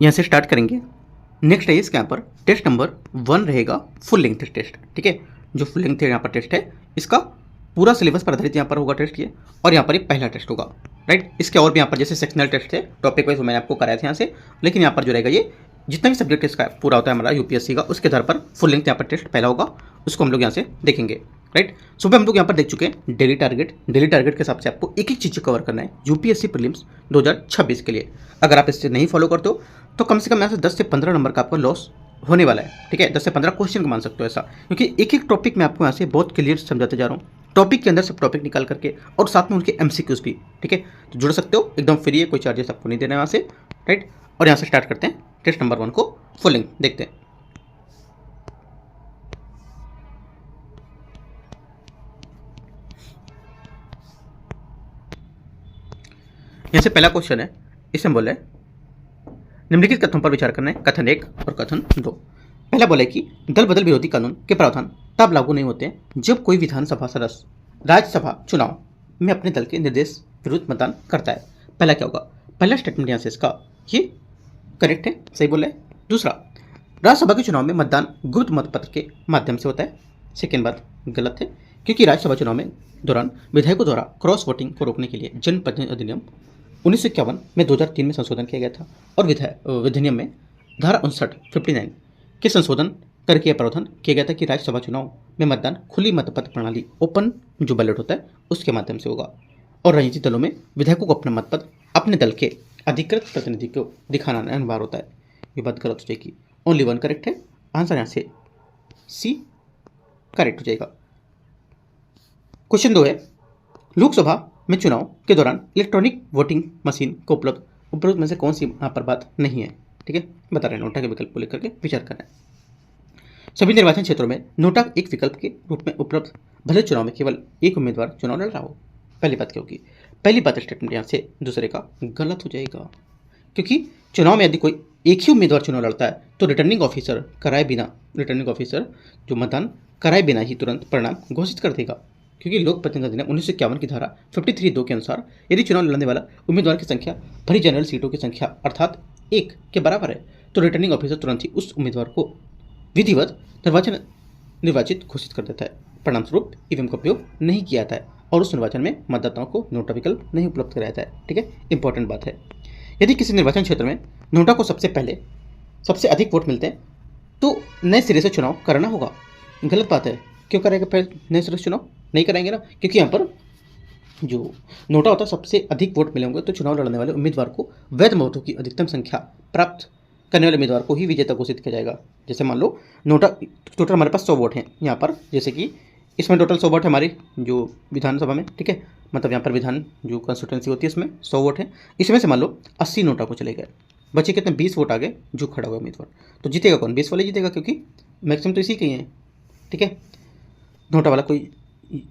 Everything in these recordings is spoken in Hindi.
यहाँ से स्टार्ट करेंगे। नेक्स्ट है इसके यहाँ पर टेस्ट नंबर 1 रहेगा फुल लेंथ टेस्ट, ठीक है। जो फुल लेंथ यहाँ पर टेस्ट है इसका पूरा सिलेबस पर आधारित यहाँ पर होगा टेस्ट ये, और यहाँ पर एक पहला टेस्ट होगा, राइट। इसके और भी यहाँ पर जैसे सेक्शनल टेस्ट थे टॉपिक वाइज मैंने आपको कराया था यहाँ से, लेकिन यहाँ पर जो रहेगा ये जितना भी सब्जेक्ट इसका पूरा होता है हमारा यूपीएससी का, उसके आधार पर फुल लेंथ यहाँ पर टेस्ट पहला होगा, उसको हम लोग यहाँ से देखेंगे, राइट। सुबह हम लोग यहाँ पर देख चुके हैं डेली टारगेट के हिसाब से आपको एक एक चीज़ कवर करना है यूपीएससी प्रीलिम्स 2026 के लिए। अगर आप इससे नहीं फॉलो करते हो तो कम से कम यहाँ से 10 से 15 नंबर का आपको लॉस होने वाला है, ठीक है। 10 से 15 क्वेश्चन को मान सकते हो ऐसा, क्योंकि एक एक टॉपिक में आपको यहाँ से बहुत क्लियर समझाते जा रहा हूँ, टॉपिक के अंदर सब टॉपिक निकाल करके, और साथ में उनके एमसीक्यूज भी, ठीक है। तो जुड़ सकते हो, एकदम फ्री है, कोई चार्जेस आपको नहीं देना है यहाँ से, राइट। और यहाँ से स्टार्ट करते हैं टेस्ट नंबर 1 को फुल लेंथ देखते हैं। यहाँ से पहला क्वेश्चन है, इसमें बोले निम्नलिखित कथनों पर विचार करना है, कथन 1 और कथन 2। पहला बोले कि दल बदल विरोधी कानून के प्रावधान तब लागू नहीं होते जब कोई विधानसभा सदस्य राज्यसभा चुनाव में अपने दल के निर्देश विरुद्ध मतदान करता है। पहला क्या होगा, पहला स्टेटमेंट यहाँ से इसका ये करेक्ट है, सही बोला है। दूसरा, राज्यसभा के चुनाव में मतदान गुप्त मतपत्र के माध्यम से होता है। सेकेंड बात गलत है, क्योंकि राज्यसभा चुनाव में दौरान विधायकों द्वारा क्रॉस वोटिंग को रोकने के लिए जनप्रतिनिधि अधिनियम 1951 में 2003 में संशोधन किया गया था, और विधिनियम में धारा 59 के संशोधन करके यह प्रावधान किया गया था कि राज्यसभा चुनाव में मतदान खुली मतपत्र प्रणाली ओपन जो बैलेट होता है उसके माध्यम से होगा, और राजनीतिक दलों में विधायकों को अपना मतपत्र अपने दल के अधिकृत प्रतिनिधि को दिखाना अनिवार्य होता है। ये बात गलत हो जाएगी, ओनली 1 करेक्ट है, आंसर यहाँ से सी करेक्ट हो जाएगा। क्वेश्चन 2 है, लोकसभा में चुनाव के दौरान इलेक्ट्रॉनिक वोटिंग मशीन को उपलब्ध में से कौन सी यहाँ पर बात नहीं है, ठीक है, बता रहे हैं। नोटा के विकल्प को लेकर के विचार करना है। सभी निर्वाचन क्षेत्रों में नोटा एक विकल्प के रूप में उपलब्ध, भले चुनाव में केवल एक उम्मीदवार चुनाव लड़ रहा हो। पहली बात क्या होगी, पहली बात स्टेटमेंट यहाँ से दूसरे का गलत हो जाएगा, क्योंकि चुनाव में यदि कोई एक ही उम्मीदवार चुनाव लड़ता है तो रिटर्निंग ऑफिसर जो मतदान कराए बिना ही तुरंत परिणाम घोषित कर देगा, क्योंकि लोक प्रतिनिधि अधिनियम 1951 की धारा 53(2) के अनुसार यदि चुनाव लड़ने वाला उम्मीदवार की संख्या भरी जनरल सीटों की संख्या अर्थात 1 के बराबर है तो रिटर्निंग ऑफिसर तुरंत ही उस उम्मीदवार को विधिवत निर्वाचित घोषित कर देता है। परिणाम स्वरूप ईवीएम का उपयोग नहीं किया जाता है और उस निर्वाचन में मतदाताओं को नोटा विकल्प नहीं उपलब्ध कराया जाता है, ठीक है। इंपॉर्टेंट बात है, यदि किसी निर्वाचन क्षेत्र में नोटा को सबसे अधिक वोट मिलते हैं तो नए सिरे से चुनाव करना होगा। गलत बात है, क्यों करेंगे फिर नए सिरे से चुनाव? नहीं कराएंगे ना, क्योंकि यहाँ पर जो नोटा होता है सबसे अधिक वोट मिले होंगे तो चुनाव लड़ने वाले उम्मीदवार को वैध मतों की अधिकतम संख्या प्राप्त करने वाले उम्मीदवार को ही विजेता घोषित किया जाएगा। जैसे मान लो नोटा टोटल हमारे पास 100 वोट हैं यहाँ पर, जैसे कि इसमें टोटल 100 वोट है हमारी जो विधानसभा में, ठीक है, मतलब यहाँ पर विधान जो कंस्टिट्यूंसी होती है इसमें 100 वोट है, इसमें से मान लो 80 नोटा को चले गए, बचे कितने 20 वोट आगे जो खड़ा हुआ उम्मीदवार, तो जीतेगा कौन? 20 वाले जीतेगा, क्योंकि मैक्सिमम तो इसी के ही हैं, ठीक है। नोटा वाला कोई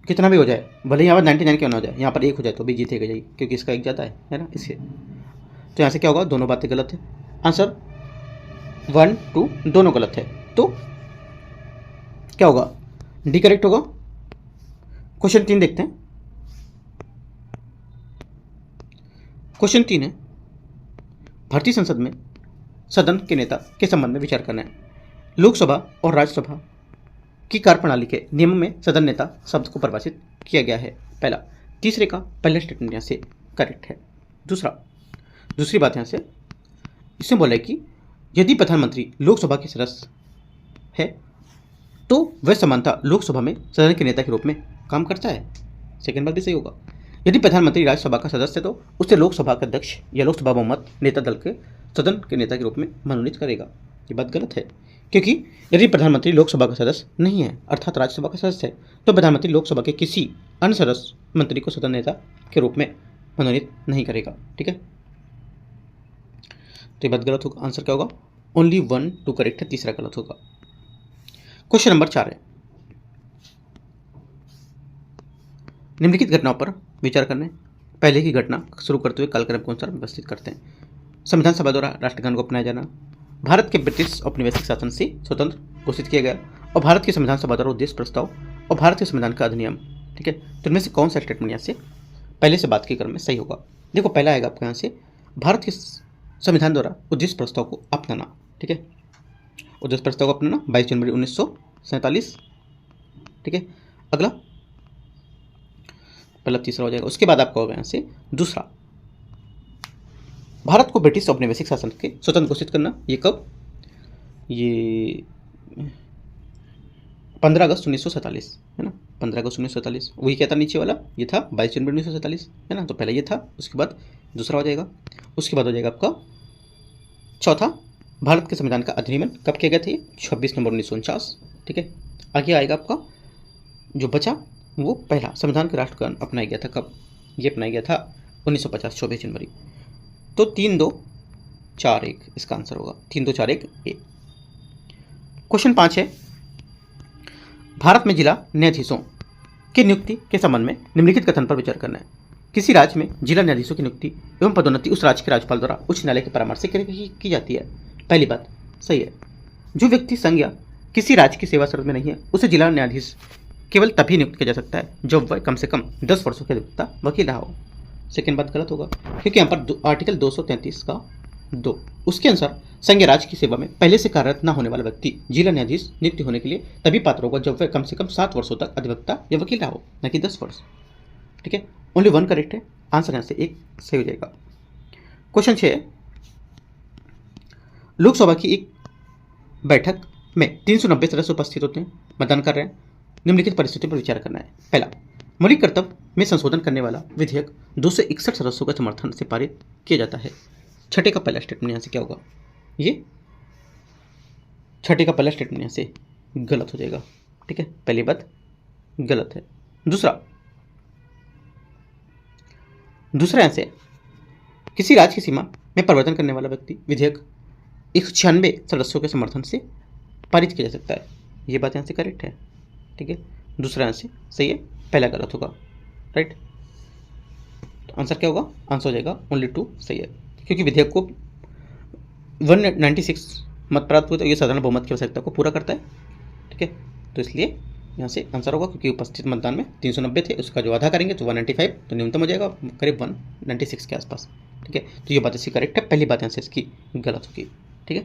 कितना भी हो जाए, भले यहाँ पर 99 क्यों ना हो जाए, यहाँ पर 1 हो जाए तो भी जीतेगा जाइए, क्योंकि इसका 1 जाता है ना, इससे। तो यहाँ से क्या होगा, दोनों बातें गलत है, आंसर 1, 2 दोनों गलत है, तो क्या होगा, डी करेक्ट होगा। क्वेश्चन 3 देखते हैं। क्वेश्चन 3 है, भारतीय संसद में सदन के नेता के संबंध में विचार करना है। लोकसभा और राज्यसभा की कार्यप्रणाली के नियम में सदन नेता शब्द को परिभाषित किया गया है। पहला, तीसरे का पहला स्टेटमेंट यहाँ से करेक्ट है। दूसरी बात यहाँ से इसमें बोला है कि यदि प्रधानमंत्री लोकसभा के सदस्य है तो वह समानता लोकसभा में सदन के नेता के रूप में काम करता है। सेकेंड बात भी सही होगा। यदि प्रधानमंत्री राज्यसभा का सदस्य है तो उसे लोकसभा का अध्यक्ष या लोकसभा बहुमत नेता दल के सदन के नेता के रूप में मनोनीत करेगा। ये बात गलत है, क्योंकि यदि प्रधानमंत्री लोकसभा का सदस्य नहीं है अर्थात राज्यसभा का सदस्य है तो प्रधानमंत्री लोकसभा के किसी अन्य सदस्य मंत्री को सदन नेता के रूप में मनोनीत नहीं करेगा, ठीक है। तो ये बात गलत होगा, आंसर क्या होगा, ओनली 1, 2 करेक्ट है, तीसरा गलत होगा। क्वेश्चन नंबर 4 है, निम्नलिखित घटनाओं पर विचार करने। पहले की घटना शुरू करते हुए कालक्रम के अनुसार व्यवस्थित करते हैं। संविधान सभा द्वारा राष्ट्रगान को अपनाया जाना, भारत के ब्रिटिश औपनिवेशिक शासन से स्वतंत्र घोषित किया गया, और भारत की संविधान सभा द्वारा उद्देश्य प्रस्ताव और भारत के संविधान का अधिनियम, ठीक है। तो इनमें से कौन सा स्टेटमेंट यहाँ से पहले से बात के क्रम में सही होगा? देखो पहला आएगा आपको यहाँ से, भारत के संविधान द्वारा उद्देश्य प्रस्ताव को अपनाना। ठीक है, उद्देश्य प्रस्ताव को अपनाना 22 जनवरी 1947। ठीक है, अगला पहला तीसरा हो जाएगा। उसके बाद आपका होगा यहाँ से दूसरा, भारत को ब्रिटिश औपनिवेशिक शासन के स्वतंत्र घोषित करना। ये कब? ये 15 अगस्त 1947 है ना, 15 अगस्त 1947। वही क्या था नीचे वाला? ये था 22 जनवरी 1947 है ना, तो पहले ये था, उसके बाद दूसरा हो जाएगा। उसके बाद हो जाएगा आपका चौथा, भारत के संविधान का अधिनियम कब किया गया था? 26 नवंबर 1949। ठीक है, आगे आएगा आपका जो बचा वो पहला संविधान का राष्ट्रगान अपनाया गया था कब? ये अपनाया गया था 1950 24 जनवरी। तो 3 2 4 1 इसका आंसर होगा, 3 2 4 1 ए। क्वेश्चन 5 है, भारत में जिला न्यायाधीशों की नियुक्ति के संबंध में निम्नलिखित कथन पर विचार करना है। किसी राज्य में जिला न्यायाधीशों की नियुक्ति एवं पदोन्नति उस राज्य के राज्यपाल द्वारा उच्च न्यायालय के परामर्श से की जाती है। पहली बात सही है। जो व्यक्ति संघ या किसी राज्य की सेवा शर्त में नहीं है उसे जिला न्यायाधीश केवल तभी नियुक्त किया जा सकता है जब वह कम से कम 10 वर्षों की अधिवक्ता वकील रहा हो। सेकेंड बात गलत होगा, क्योंकि यहाँ पर आर्टिकल 233 का 2 उसके अनुसार संघ राज्य की सेवा में पहले से कार्यरत न होने वाला व्यक्ति जिला न्यायाधीश नियुक्त होने के लिए तभी पात्र होगा जब वह कम से कम 7 वर्षों तक अधिवक्ता या वकील रहा हो, न कि 10 वर्ष। ठीक है, ओनली 1 करेक्ट है, आंसर यहाँ से 1 सही हो जाएगा। क्वेश्चन 6 है, लोकसभा की एक बैठक में 390 सदस्य उपस्थित होते हैं, मतदान कर रहे हैं। निम्नलिखित परिस्थितियों पर विचार करना है। पहला, मौलिक कर्तव्य में संशोधन करने वाला विधेयक 261 सदस्यों के समर्थन से पारित किया जाता है। छठे का पहला स्टेटमेंट यहाँ से क्या होगा? ये छठे का पहला स्टेटमेंट यहाँ से गलत हो जाएगा। ठीक है, पहली बात गलत है। दूसरा यहाँ से किसी राज्य की सीमा में परिवर्तन करने वाला व्यक्ति विधेयक 196 सदस्यों के समर्थन से पारित किया जा सकता है। ये बात यहाँ से करेक्ट है। ठीक है, दूसरा यहाँ से सही है, पहला गलत होगा। राइट, तो आंसर क्या होगा? आंसर हो जाएगा ओनली 2 सही है, क्योंकि विधेयक को 196 मत प्राप्त हुए तो ये साधारण बहुमत की आवश्यकता को पूरा करता है। ठीक है, तो इसलिए यहाँ से आंसर होगा, क्योंकि उपस्थित मतदान में 390 थे, उसका जो आधा करेंगे तो 195, तो न्यूनतम हो जाएगा करीब 196 के आसपास। ठीक है, तो ये बात इसकी करेक्ट है, पहली बात यहाँ से इसकी गलत होगी। ठीक है,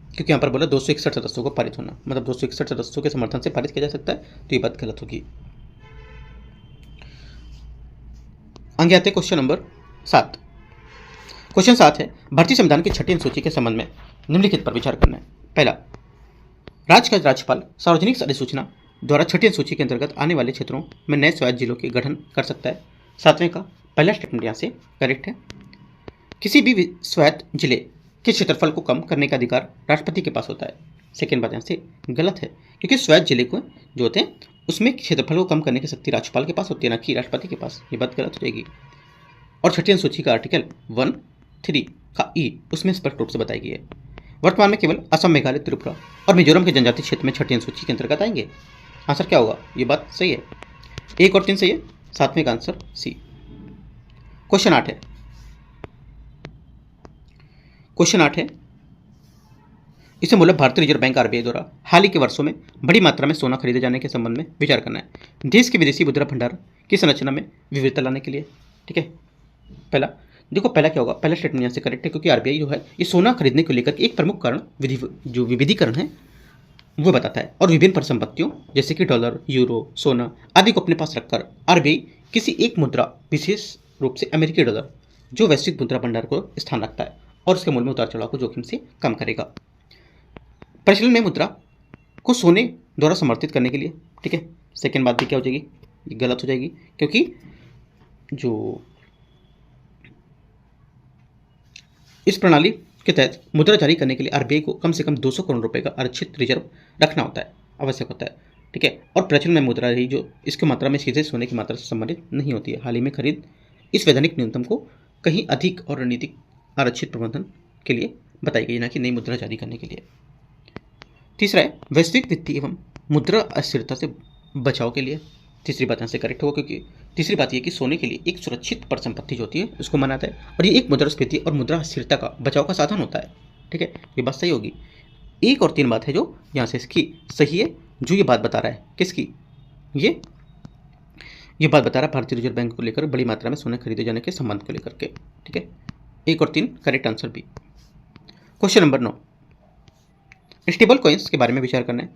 क्योंकि यहाँ पर बोला 261 सदस्यों को पारित होना, मतलब 261 सदस्यों के समर्थन से पारित किया जा सकता है, तो ये बात गलत होगी। आगे आते हैं क्वेश्चन नंबर 7। क्वेश्चन 7 है, भारतीय संविधान की छठी अनुसूची के संबंध में निम्नलिखित पर विचार करना है। पहला, राज्य का राज्यपाल सार्वजनिक अधिसूचना द्वारा छठी अनुसूची के अंतर्गत आने वाले क्षेत्रों में नए स्वायत्त जिलों के गठन कर सकता है। 7वें का पहला स्टेटमेंट यहाँ से करेक्ट है। किसी भी स्वायत्त जिले के क्षेत्रफल को कम करने का अधिकार राष्ट्रपति के पास होता है। सेकेंड बात यहाँ से गलत है, क्योंकि स्वायत्त जिले को जो होते हैं उसमें क्षेत्रफल को कम करने की शक्ति राज्यपाल के पास होती है, ना कि राष्ट्रपति के पास। ये बात गलत हो जाएगी। और छठी अनुसूची का आर्टिकल 1(3) का ई उसमें स्पष्ट रूप से बताई गई है। वर्तमान में केवल असम, मेघालय, त्रिपुरा और मिजोरम के जनजातीय क्षेत्र में छठी अनुसूची के अंतर्गत आएंगे। आंसर क्या होगा? ये बात सही है, 1 और 3 सही है, 7वें का आंसर सी। क्वेश्चन 8 है, इसे मूलतः भारतीय रिजर्व बैंक आरबीआई द्वारा हाल ही के वर्षों में बड़ी मात्रा में सोना खरीदे जाने के संबंध में विचार करना है। देश के विदेशी मुद्रा भंडार की संरचना में विविधता लाने के लिए। ठीक है, पहला देखो, पहला क्या होगा? पहला स्टेटमेंट यहाँ से करेक्ट है, क्योंकि आरबीआई जो है ये सोना खरीदने को लेकर एक प्रमुख कारण जो विविधीकरण है वो बताता है, और विभिन्न परिसंपत्तियों जैसे कि डॉलर, यूरो, सोना आदि को अपने पास रखकर आरबीआई किसी एक मुद्रा, विशेष रूप से अमेरिकी डॉलर, जो वैश्विक मुद्रा भंडार को स्थान रखता है और उसके मूल्य में उतार चढ़ाव को जोखिम से कम करेगा। प्रचलन में मुद्रा को सोने द्वारा समर्थित करने के लिए। ठीक है, सेकेंड बात भी क्या हो जाएगी? ये गलत हो जाएगी, क्योंकि जो इस प्रणाली के तहत मुद्रा जारी करने के लिए आरबीआई को कम से कम 200 करोड़ रुपए का आरक्षित रिजर्व रखना होता है, आवश्यक होता है। ठीक है, और प्रचलन में मुद्रा रही जो इसकी मात्रा में सीधे सोने की मात्रा से संबंधित नहीं होती है। हाल ही में खरीद इस वैधानिक न्यूनतम को कहीं अधिक और रणनीतिक आरक्षित प्रबंधन के लिए बताई गई, ना कि नई मुद्रा जारी करने के लिए। तीसरा है, वैश्विक वित्तीय एवं मुद्रा अस्थिरता से बचाव के लिए। तीसरी बात यहाँ से करेक्ट होगा, क्योंकि तीसरी बात यह कि सोने के लिए एक सुरक्षित परिसंपत्ति जो होती है उसको माना है, और ये एक मुद्रास्फीति और मुद्रा अस्थिरता का बचाव का साधन होता है। ठीक है, ये बात सही होगी। 1 और 3 बात है जो यहाँ से इसकी सही है, जो ये बात बता रहा है किसकी? ये बात बता रहा है भारतीय रिजर्व बैंक को लेकर बड़ी मात्रा में सोने खरीदे जाने के संबंध को लेकर के। ठीक है, 1 और 3 correct answer B. Question number 9, stable coins के बारे में विचार करना है।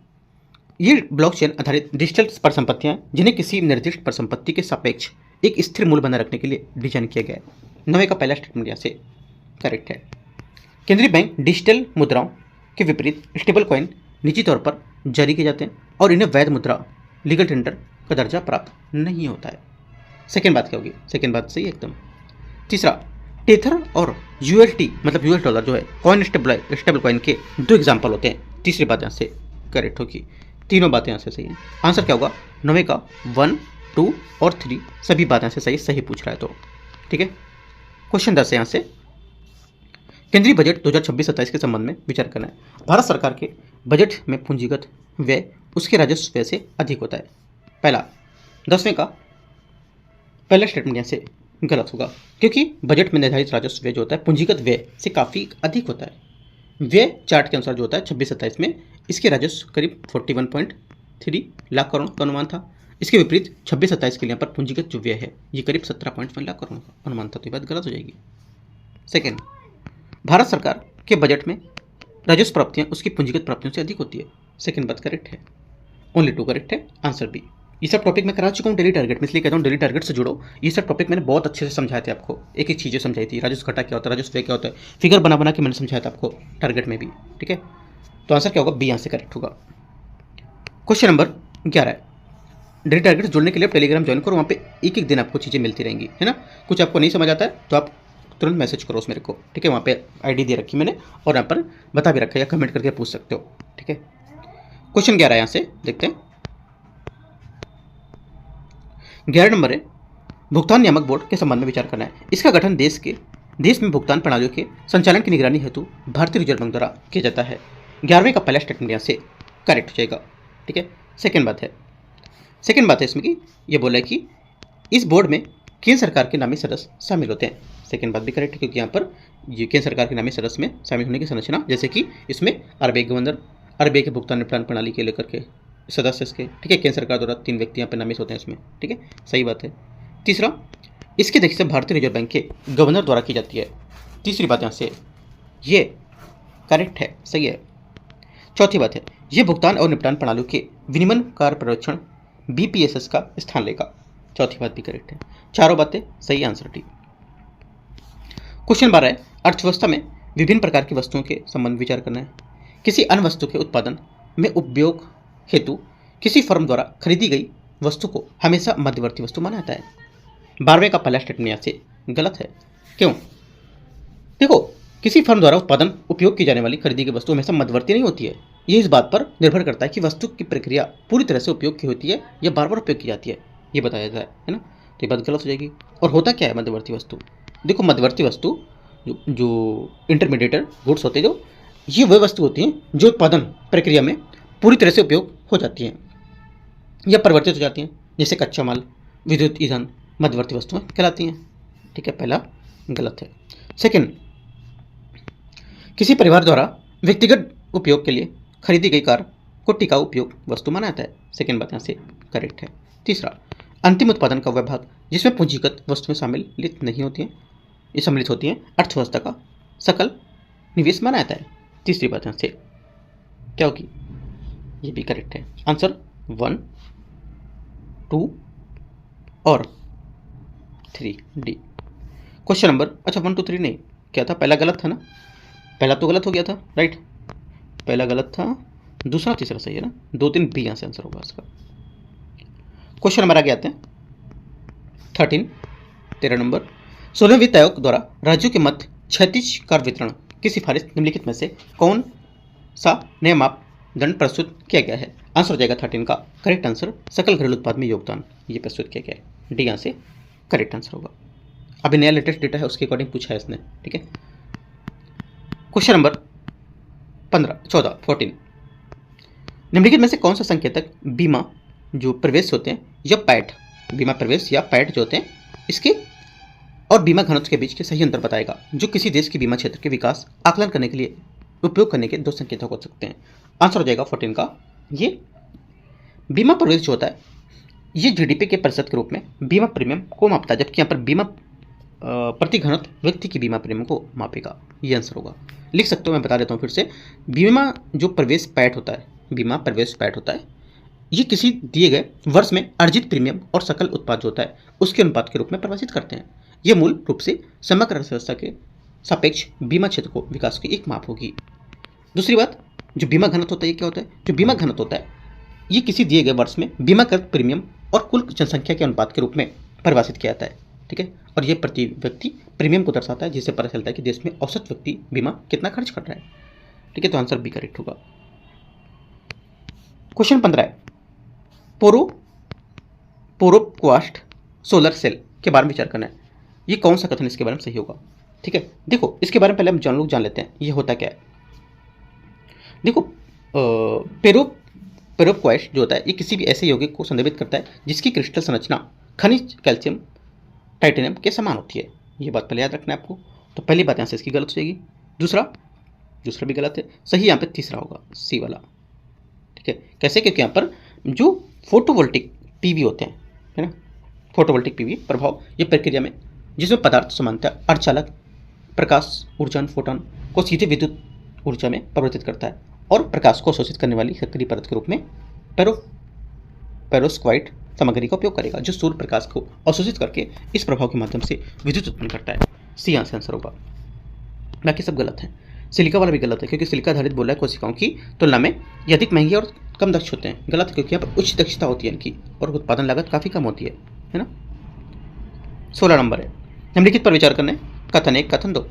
ये ब्लॉकचेन आधारित डिजिटल परिसंपत्तियां हैं जिन्हें किसी निर्दिष्ट परिसंपत्ति के सापेक्ष एक स्थिर मूल्य बनाए रखने के लिए डिजाइन किया गया है। 9 का पहला स्टेटमेंट यहाँ से करेक्ट है। केंद्रीय बैंक डिजिटल मुद्राओं के विपरीत स्टेबल कॉइन निजी तौर पर जारी किए जाते हैं और इन्हें वैध मुद्रा लीगल टेंडर का दर्जा प्राप्त नहीं होता है। सेकेंड बात क्या होगी? सेकेंड बात सही है एकदम। तीसरा, टेथर और यूएसडी मतलब यूएस डॉलर जो है कॉइन स्टेबल कॉइन के 2 एग्जाम्पल होते हैं। तीसरी बात यहाँ से करेक्ट होगी। तीनों बातें यहाँ से सही हैं। आंसर क्या होगा? 9 का 1, 2 और 3 सभी बातें यहाँ से सही पूछ रहा है तो ठीक है। क्वेश्चन 10 यहाँ से केंद्रीय बजट 2026-27 के संबंध में विचार करना है। भारत सरकार के बजट में पूंजीगत व्यय उसके राजस्व व्यय से अधिक होता है। पहला 10वें का पहला स्टेटमेंट यहाँ से गलत होगा क्योंकि बजट में निर्धारित राजस्व व्यय जो होता है पूंजीगत व्यय से काफ़ी अधिक होता है। व्यय चार्ट के अनुसार जो होता है 26-27 में इसके राजस्व करीब 41.3 लाख करोड़ का अनुमान था। इसके विपरीत 26-27 के लिए यहाँ पर पूंजीगत जो व्यय है ये करीब 17.1 लाख करोड़ का अनुमान था, तो ये बात गलत हो जाएगी। सेकेंड, भारत सरकार के बजट में राजस्व प्राप्तियां उसकी पूंजीगत प्राप्तियों से अधिक होती है। सेकेंड बात करेक्ट है। ओनली 2 करेक्ट है, आंसर बी। ये सब टॉपिक मैं करा चुका हूँ डेली टारगेट में, इसलिए कहता हूँ डेली टारगेट से जुड़ो। ये सब टॉपिक मैंने बहुत अच्छे से समझाए थे आपको, एक एक चीज़ें समझाई थी। राजस्व घटा क्या होता है, राजस्व व्यय क्या होता है, फिगर बना बना के मैंने समझाया था आपको टारगेट में भी, ठीक है। तो आंसर क्या होगा? बी यहाँ से करेक्ट होगा। क्वेश्चन नंबर 11 है, डेली टारगेट से जुड़ने के लिए आप टेलीग्राम ज्वाइन करो, वहाँ पे एक एक दिन आपको चीज़ें मिलती रहेंगी, है ना। कुछ आपको नहीं समझ आता है तो आप तुरंत मैसेज करो उस मेरे को, ठीक है। वहाँ पे आईडी दे रखी मैंने और यहाँ पर बता भी रखा है या कमेंट करके पूछ सकते हो, ठीक है। क्वेश्चन 11 यहाँ से देखते हैं। 11 नंबर है, भुगतान नियामक बोर्ड के संबंध में विचार करना है। इसका गठन देश में भुगतान प्रणालियों के संचालन की निगरानी हेतु भारतीय रिजर्व बैंक द्वारा किया जाता है। 11वें का पहला स्टेटमेंट यहाँ से करेक्ट हो जाएगा, ठीक है। सेकेंड बात है इसमें कि ये बोला है कि इस बोर्ड में केंद्र सरकार के नामी सदस्य शामिल होते हैं। सेकेंड बात भी करेक्ट है क्योंकि यहाँ पर ये केंद्र सरकार के नामी सदस्य में शामिल होने की संरचना, जैसे कि इसमें आरबीआई गवर्नर, आरबीआई के भुगतान निपटान प्रणाली के लेकर के सदस्य इसके, ठीक है। केंद्र सरकार द्वारा 3 व्यक्ति यहाँ पर नामित होते हैं इसमें, ठीक है, सही बात है। तीसरा, इसकी अध्यक्षता भारतीय रिजर्व बैंक के गवर्नर द्वारा की जाती है। तीसरी बात यहाँ से ये करेक्ट है, सही है। चौथी बात है, ये भुगतान और निपटान प्रणालियों के विनियमन कार्य पर्यवेक्षण BPSS का स्थान लेगा। चौथी बात भी करेक्ट है। चारों बातें सही, आंसर डी। क्वेश्चन 12 है, अर्थव्यवस्था में विभिन्न प्रकार की वस्तुओं के संबंध में विचार करना है। किसी अन्य वस्तु के उत्पादन में उपयोग हेतु किसी फर्म द्वारा खरीदी गई वस्तु को हमेशा मध्यवर्ती वस्तु माना जाता है। 12वें का पहला स्टेटमेंट यहाँ से गलत है। क्यों? देखो, किसी फर्म द्वारा उत्पादन उपयोग की जाने वाली खरीदी गई वस्तु हमेशा मध्यवर्ती नहीं होती है। ये इस बात पर निर्भर करता है कि वस्तु की प्रक्रिया पूरी तरह से उपयोग की होती है या बार बार उपयोग की जाती है, ये बताया जाता है ना। तो ये बात गलत हो जाएगी। और होता क्या है मध्यवर्ती वस्तु? देखो, मध्यवर्ती वस्तु जो इंटरमीडिएटर गुड्स होते हैं, जो ये वह वस्तु होती हैं जो उत्पादन प्रक्रिया में पूरी तरह से उपयोग हो जाती हैं या परिवर्तित हो जाती हैं, जैसे कच्चा माल, विद्युत ईंधन मध्यवर्ती वस्तुएं कहलाती हैं, ठीक है। पहला गलत है। सेकंड, किसी परिवार द्वारा व्यक्तिगत उपयोग के लिए खरीदी गई कार को टिकाऊ उपयोग वस्तु माना जाता है। सेकंड बात यहाँ से करेक्ट है। तीसरा, अंतिम उत्पादन का वह भाग जिसमें पूंजीगत वस्तुएं सम्मिलित नहीं होती हैं, ये सम्मिलित होती हैं, अर्थव्यवस्था का सकल निवेश माना जाता है। तीसरी बात यहाँ से क्या होगी? ये भी करेक्ट है। आंसर 1, 2 और 3 डी। क्वेश्चन नंबर 1, 2, 3 नहीं, क्या था? पहला गलत था ना, पहला तो गलत हो गया था, राइट। पहला गलत था, दूसरा तीसरा सही है ना। 2, 3 बी यहाँ से आंसर होगा इसका। क्वेश्चन नंबर आगे आते हैं 13 नंबर, 16वें वित्त आयोग द्वारा राज्यों के मध्य क्षैतिज कर वितरण की सिफारिश निम्नलिखित में से कौन सा नया मापदंड प्रस्तुत किया गया है? आंसर हो जाएगा 13 का करेक्ट आंसर, सकल घरेलू उत्पाद में योगदान, ये प्रस्तुत किया गया है। डी यहाँ से करेक्ट आंसर होगा। अभी नया लेटेस्ट डेटा है उसके अकॉर्डिंग पूछा है इसने, ठीक है। क्वेश्चन नंबर 14 निम्नलिखित में से कौन सा संकेतक बीमा जो प्रवेश होते हैं या पैट, बीमा प्रवेश या पैट जो होते हैं, इसके और बीमा घनत्व के बीच के सही अंतर बताएगा, जो किसी देश के बीमा क्षेत्र के विकास आकलन करने के लिए उपयोग करने के 2 संकेतक हो सकते हैं। आंसर हो जाएगा 14 का। ये बीमा प्रवेश जो होता है ये GDP के प्रतिशत के रूप में बीमा प्रीमियम को मापता है, जबकि यहाँ पर बीमा प्रति घनत्व व्यक्ति की बीमा प्रीमियम को मापेगा। ये आंसर होगा। लिख सकते हो, मैं बता देता हूँ फिर से। बीमा जो प्रवेश पैठ होता है, बीमा प्रवेश पैठ होता है, ये किसी दिए गए वर्ष में अर्जित प्रीमियम और सकल उत्पाद जो होता है उसके अनुपात के रूप में परिभाषित करते हैं। ये मूल रूप से समग्र अर्थव्यवस्था के सापेक्ष बीमा क्षेत्र को विकास की एक माप होगी। दूसरी बात, जो बीमा घनत्व होता है, ये क्या होता है? जो बीमा घनत्व होता है, ये किसी दिए गए वर्ष में बीमाकृत प्रीमियम और कुल जनसंख्या के अनुपात के रूप में परिभाषित किया जाता है। ठीक है, और ये प्रति व्यक्ति प्रीमियम को दर्शाता है, जिससे पता चलता है कि देश में औसत व्यक्ति बीमा कितना खर्च कर रहा है। ठीक है, तो आंसर बी करेक्ट होगा। क्वेश्चन 15 है, पोरोक्वास्ट सोलर सेल के बारे में विचार करना है। ये कौन सा कथन इसके बारे में सही होगा? ठीक है, देखो इसके बारे में पहले हम जान लेते हैं ये होता क्या है। देखो पेरोक्वास्ट जो होता है, ये किसी भी ऐसे यौगिक को संदर्भित करता है जिसकी क्रिस्टल संरचना खनिज कैल्शियम टाइटेनियम के समान होती है। ये बात पहले याद रखना है आपको। तो पहली बात यहाँ से इसकी गलत हो जाएगी। दूसरा भी गलत है। सही यहाँ पे तीसरा होगा, सी वाला। ठीक है, कैसे? क्योंकि यहाँ पर जो फोटोवोल्टिक पीवी होते हैं, है ना, फोटोवोल्टिक पीवी प्रभाव, ये प्रक्रिया में जिसमें पदार्थ सामान्यतः अर्धचालक प्रकाश ऊर्जा फोटोन को सीधे विद्युत ऊर्जा में परिवर्तित करता है और प्रकाश को अवशोषित करने वाली सक्रिय परत के रूप में पेरोस्क्वाइट सामग्री का उपयोग करेगा, जो सूर्य प्रकाश को अवशोषित करके इस प्रभाव के माध्यम से विद्युत उत्पन्न करता है। सी यहाँ से आंसर होगा। बाकी सब गलत है। सिलिका वाला भी गलत है, क्योंकि सिलिका आधारित बोला है कोशिकाओं की तुलना में ये अधिक महंगी और कम दक्ष होते हैं। गलत है, क्योंकि यहाँ पर उच्च दक्षता होती है इनकी और उत्पादन लागत काफ़ी कम होती है ना। 16 नंबर है, निम्नलिखित पर विचार करने। कथन 1, कथन 2।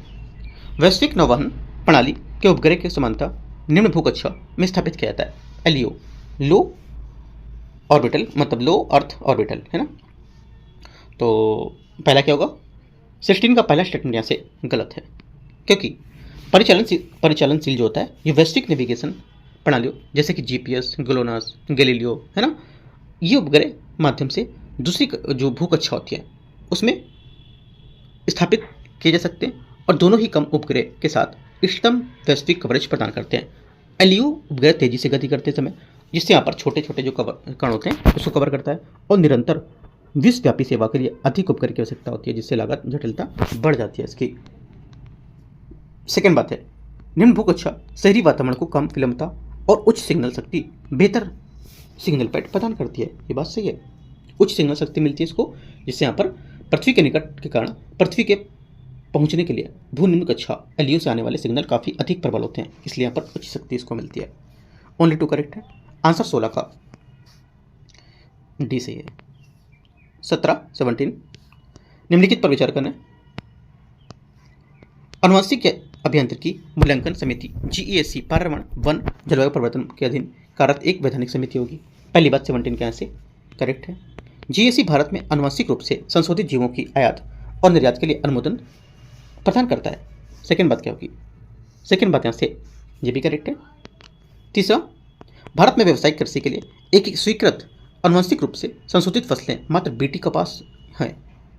वैश्विक नौवहन प्रणाली के उपग्रह के समानता निम्न भूकक्षा में स्थापित किया जाता है। एलईओ, लो ऑर्बिटल, मतलब लो अर्थ ऑर्बिटल, है ना। तो पहला क्या होगा? 16 का पहला स्टेटमेंट यहाँ से गलत है, क्योंकि परिचालनशील जो होता है ये वैश्विक नेविगेशन प्रणालियों जैसे कि जीपीएस, ग्लोनास, गैलीलियो, है ना, ये उपग्रह माध्यम से दूसरी जो भूकक्षा होती है उसमें स्थापित किए जा सकते हैं, और दोनों ही कम उपग्रह के साथ इष्टतम वैश्विक कवरेज प्रदान करते हैं। एलईओ उपग्रह तेजी से गति करते समय, जिससे यहाँ पर छोटे छोटे जो कण होते हैं उसको कवर करता है, और निरंतर विश्वव्यापी सेवा के लिए अधिक उपग्रह की आवश्यकता होती है, जिससे लागत जटिलता बढ़ जाती है इसकी। सेकेंड बात है, निम्न भूकक्षा शहरी वातावरण को कम विलंबता और उच्च सिग्नल शक्ति, बेहतर सिग्नल पैट प्रदान करती है। ये बात सही है, उच्च सिग्नल शक्ति मिलती है इसको, जिससे यहाँ पर पृथ्वी के निकट के कारण पृथ्वी के पहुंचने के लिए भू निम्न कक्षा एलईओ से आने वाले सिग्नल काफ़ी अधिक प्रबल होते हैं, इसलिए यहाँ पर उच्च शक्ति इसको मिलती है। ओनली 2 करेक्ट है। आंसर 16 का डी सही है। 17 निम्नलिखित पर विचार करना है। आनुवंशिक अभियांत्रिकी मूल्यांकन समिति जीईएससी पर्यावरण वन जलवायु परिवर्तन के अधीन कार्यरत एक वैधानिक समिति होगी। पहली बात 17 के यहाँ से करेक्ट है। जीईएससी भारत में आनुवंशिक रूप से संशोधित जीवों की आयात और निर्यात के लिए अनुमोदन प्रदान करता है। सेकेंड बात क्या होगी? सेकेंड बात यहाँ से ये भी करेक्ट है। तीसरा, भारत में व्यावसायिक कृषि के लिए एक स्वीकृत आनुवंशिक रूप से संशोधित फसलें मात्र बीटी कपास हैं।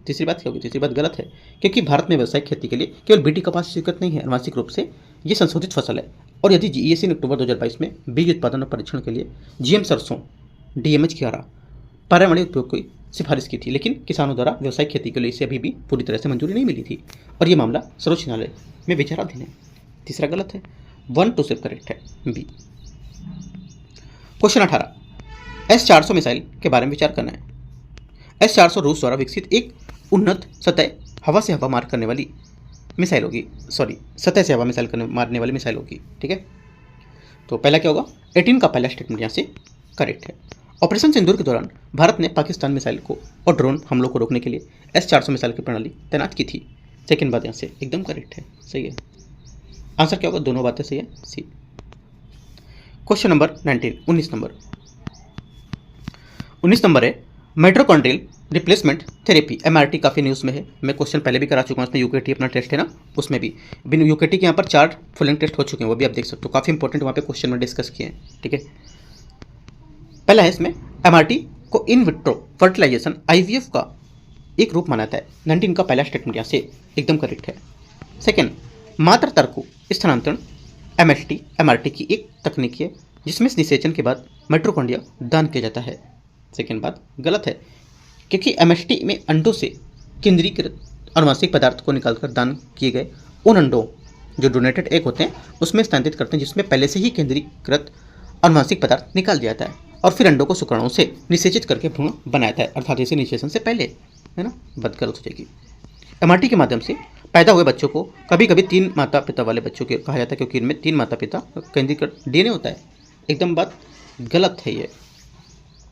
तीसरी बात क्या होगी? तीसरी बात गलत है, क्योंकि भारत में व्यावसायिक खेती के लिए केवल बीटी कपास स्वीकृत नहीं है, आनुवंशिक रूप से ये संशोधित फसल है। और यदि जीईएससी ने अक्टूबर 2022 में बीज उत्पादन और परीक्षण के लिए जीएम सरसों DMH11 पर्यावरणीय उपयोग की सिफारिश की थी, लेकिन किसानों द्वारा व्यावसायिक खेती के लिए इसे अभी भी पूरी तरह से मंजूरी नहीं मिली थी, और ये मामला सर्वोच्च न्यायालय में विचाराधीन है। तीसरा गलत है। 1 2 सिर्फ करेक्ट है, बी। क्वेश्चन 18, S-400 मिसाइल के बारे में विचार करना है। S-400 रूस द्वारा विकसित एक उन्नत सतह हवा से हवा मार करने वाली मिसाइल होगी, सतह से हवा मिसाइल मारने वाली मिसाइल होगी। ठीक है, तो पहला क्या होगा? 18 का पहला स्टेटमेंट यहाँ से करेक्ट है। ऑपरेशन सिंदूर के दौरान भारत ने पाकिस्तान मिसाइल को और ड्रोन हमलों को रोकने के लिए S-400 मिसाइल की प्रणाली तैनात की थी। सेकेंड बात यहाँ से एकदम करेक्ट है, सही है। आंसर क्या होगा? दोनों बातें सही है, सी। क्वेश्चन नंबर 19 नंबर है माइटोकॉन्ड्रियल रिप्लेसमेंट थेरेपी, MRT काफ़ी न्यूज़ में है। मैं क्वेश्चन पहले भी करा चुका हूँ, उसमें UKT अपना टेस्ट है ना, उसमें भी UKT के यहाँ पर 4 फुलिंग टेस्ट हो चुके हैं, वो भी आप देख सकते हो, काफ़ी इंपॉर्टेंट वहाँ पे क्वेश्चन में डिस्कस किए हैं। ठीक है, पहला है इसमें MRT को इन विट्रो फर्टिलाइजेशन IVF का एक रूप माना जाता है। 19 का पहला स्टेटमेंट यहाँ से एकदम करेक्ट है। सेकेंड, मात्र तर्कु स्थानांतरण MRT की एक तकनीक है जिसमें निषेचन के बाद माइटोकॉन्ड्रिया दान किया जाता है। सेकेंड बात गलत है, क्योंकि MST में अंडों से केंद्रीकृत अनुवांशिक पदार्थ को निकालकर दान किए गए उन अंडों जो डोनेटेड एग होते हैं उसमें स्थानांतरित करते हैं जिसमें पहले से ही केंद्रीकृत अनुवांशिक पदार्थ निकाल दिया जाता है और फिर अंडों को शुक्राणुओं से निषेचित करके भ्रूण बनाया जाता है, अर्थात इसे निषेचन से पहले, है ना, बात गलत हो जाएगी। एमआरटी के माध्यम से पैदा हुए बच्चों को कभी कभी 3 माता पिता वाले बच्चों के कहा जाता है क्योंकि इनमें 3 माता पिता केंद्रीकृत डीएनए होता है। एकदम बात गलत है ये,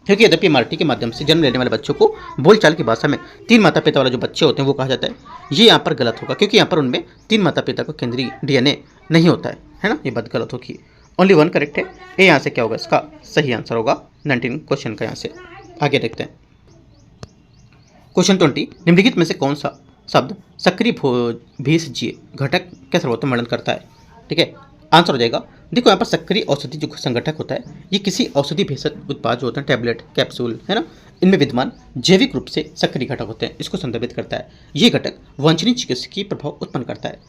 क्योंकि यद्यपि एमआरटी के माध्यम से जन्म लेने वाले बच्चों को बोलचाल की भाषा में 3 माता पिता वाले जो बच्चे होते हैं वो कहा जाता है, ये यहाँ पर गलत होगा क्योंकि यहाँ पर उनमें 3 माता पिता का केंद्रीय डीएनए नहीं होता है ना, ये बात गलत होगी। ओनली 1 करेक्ट है। ए यहाँ से क्या होगा, इसका सही आंसर होगा 19 क्वेश्चन का। यहाँ से आगे देखते हैं क्वेश्चन 20, निम्नलिखित में से कौन सा शब्द सक्रिय भेषजीय घटक का सर्वोत्तम वर्णन करता है। ठीक है, आंसर हो जाएगा, देखो यहाँ पर सक्रिय औषधि जो संगठक होता है ये किसी औषधि भेषज उत्पाद जो होते हैं, टैबलेट, कैप्सूल, है ना, इनमें विद्यमान जैविक रूप से सक्रिय घटक होते हैं, इसको संदर्भित करता है। ये घटक वांछनीय चिकित्सकीय प्रभाव उत्पन्न करता है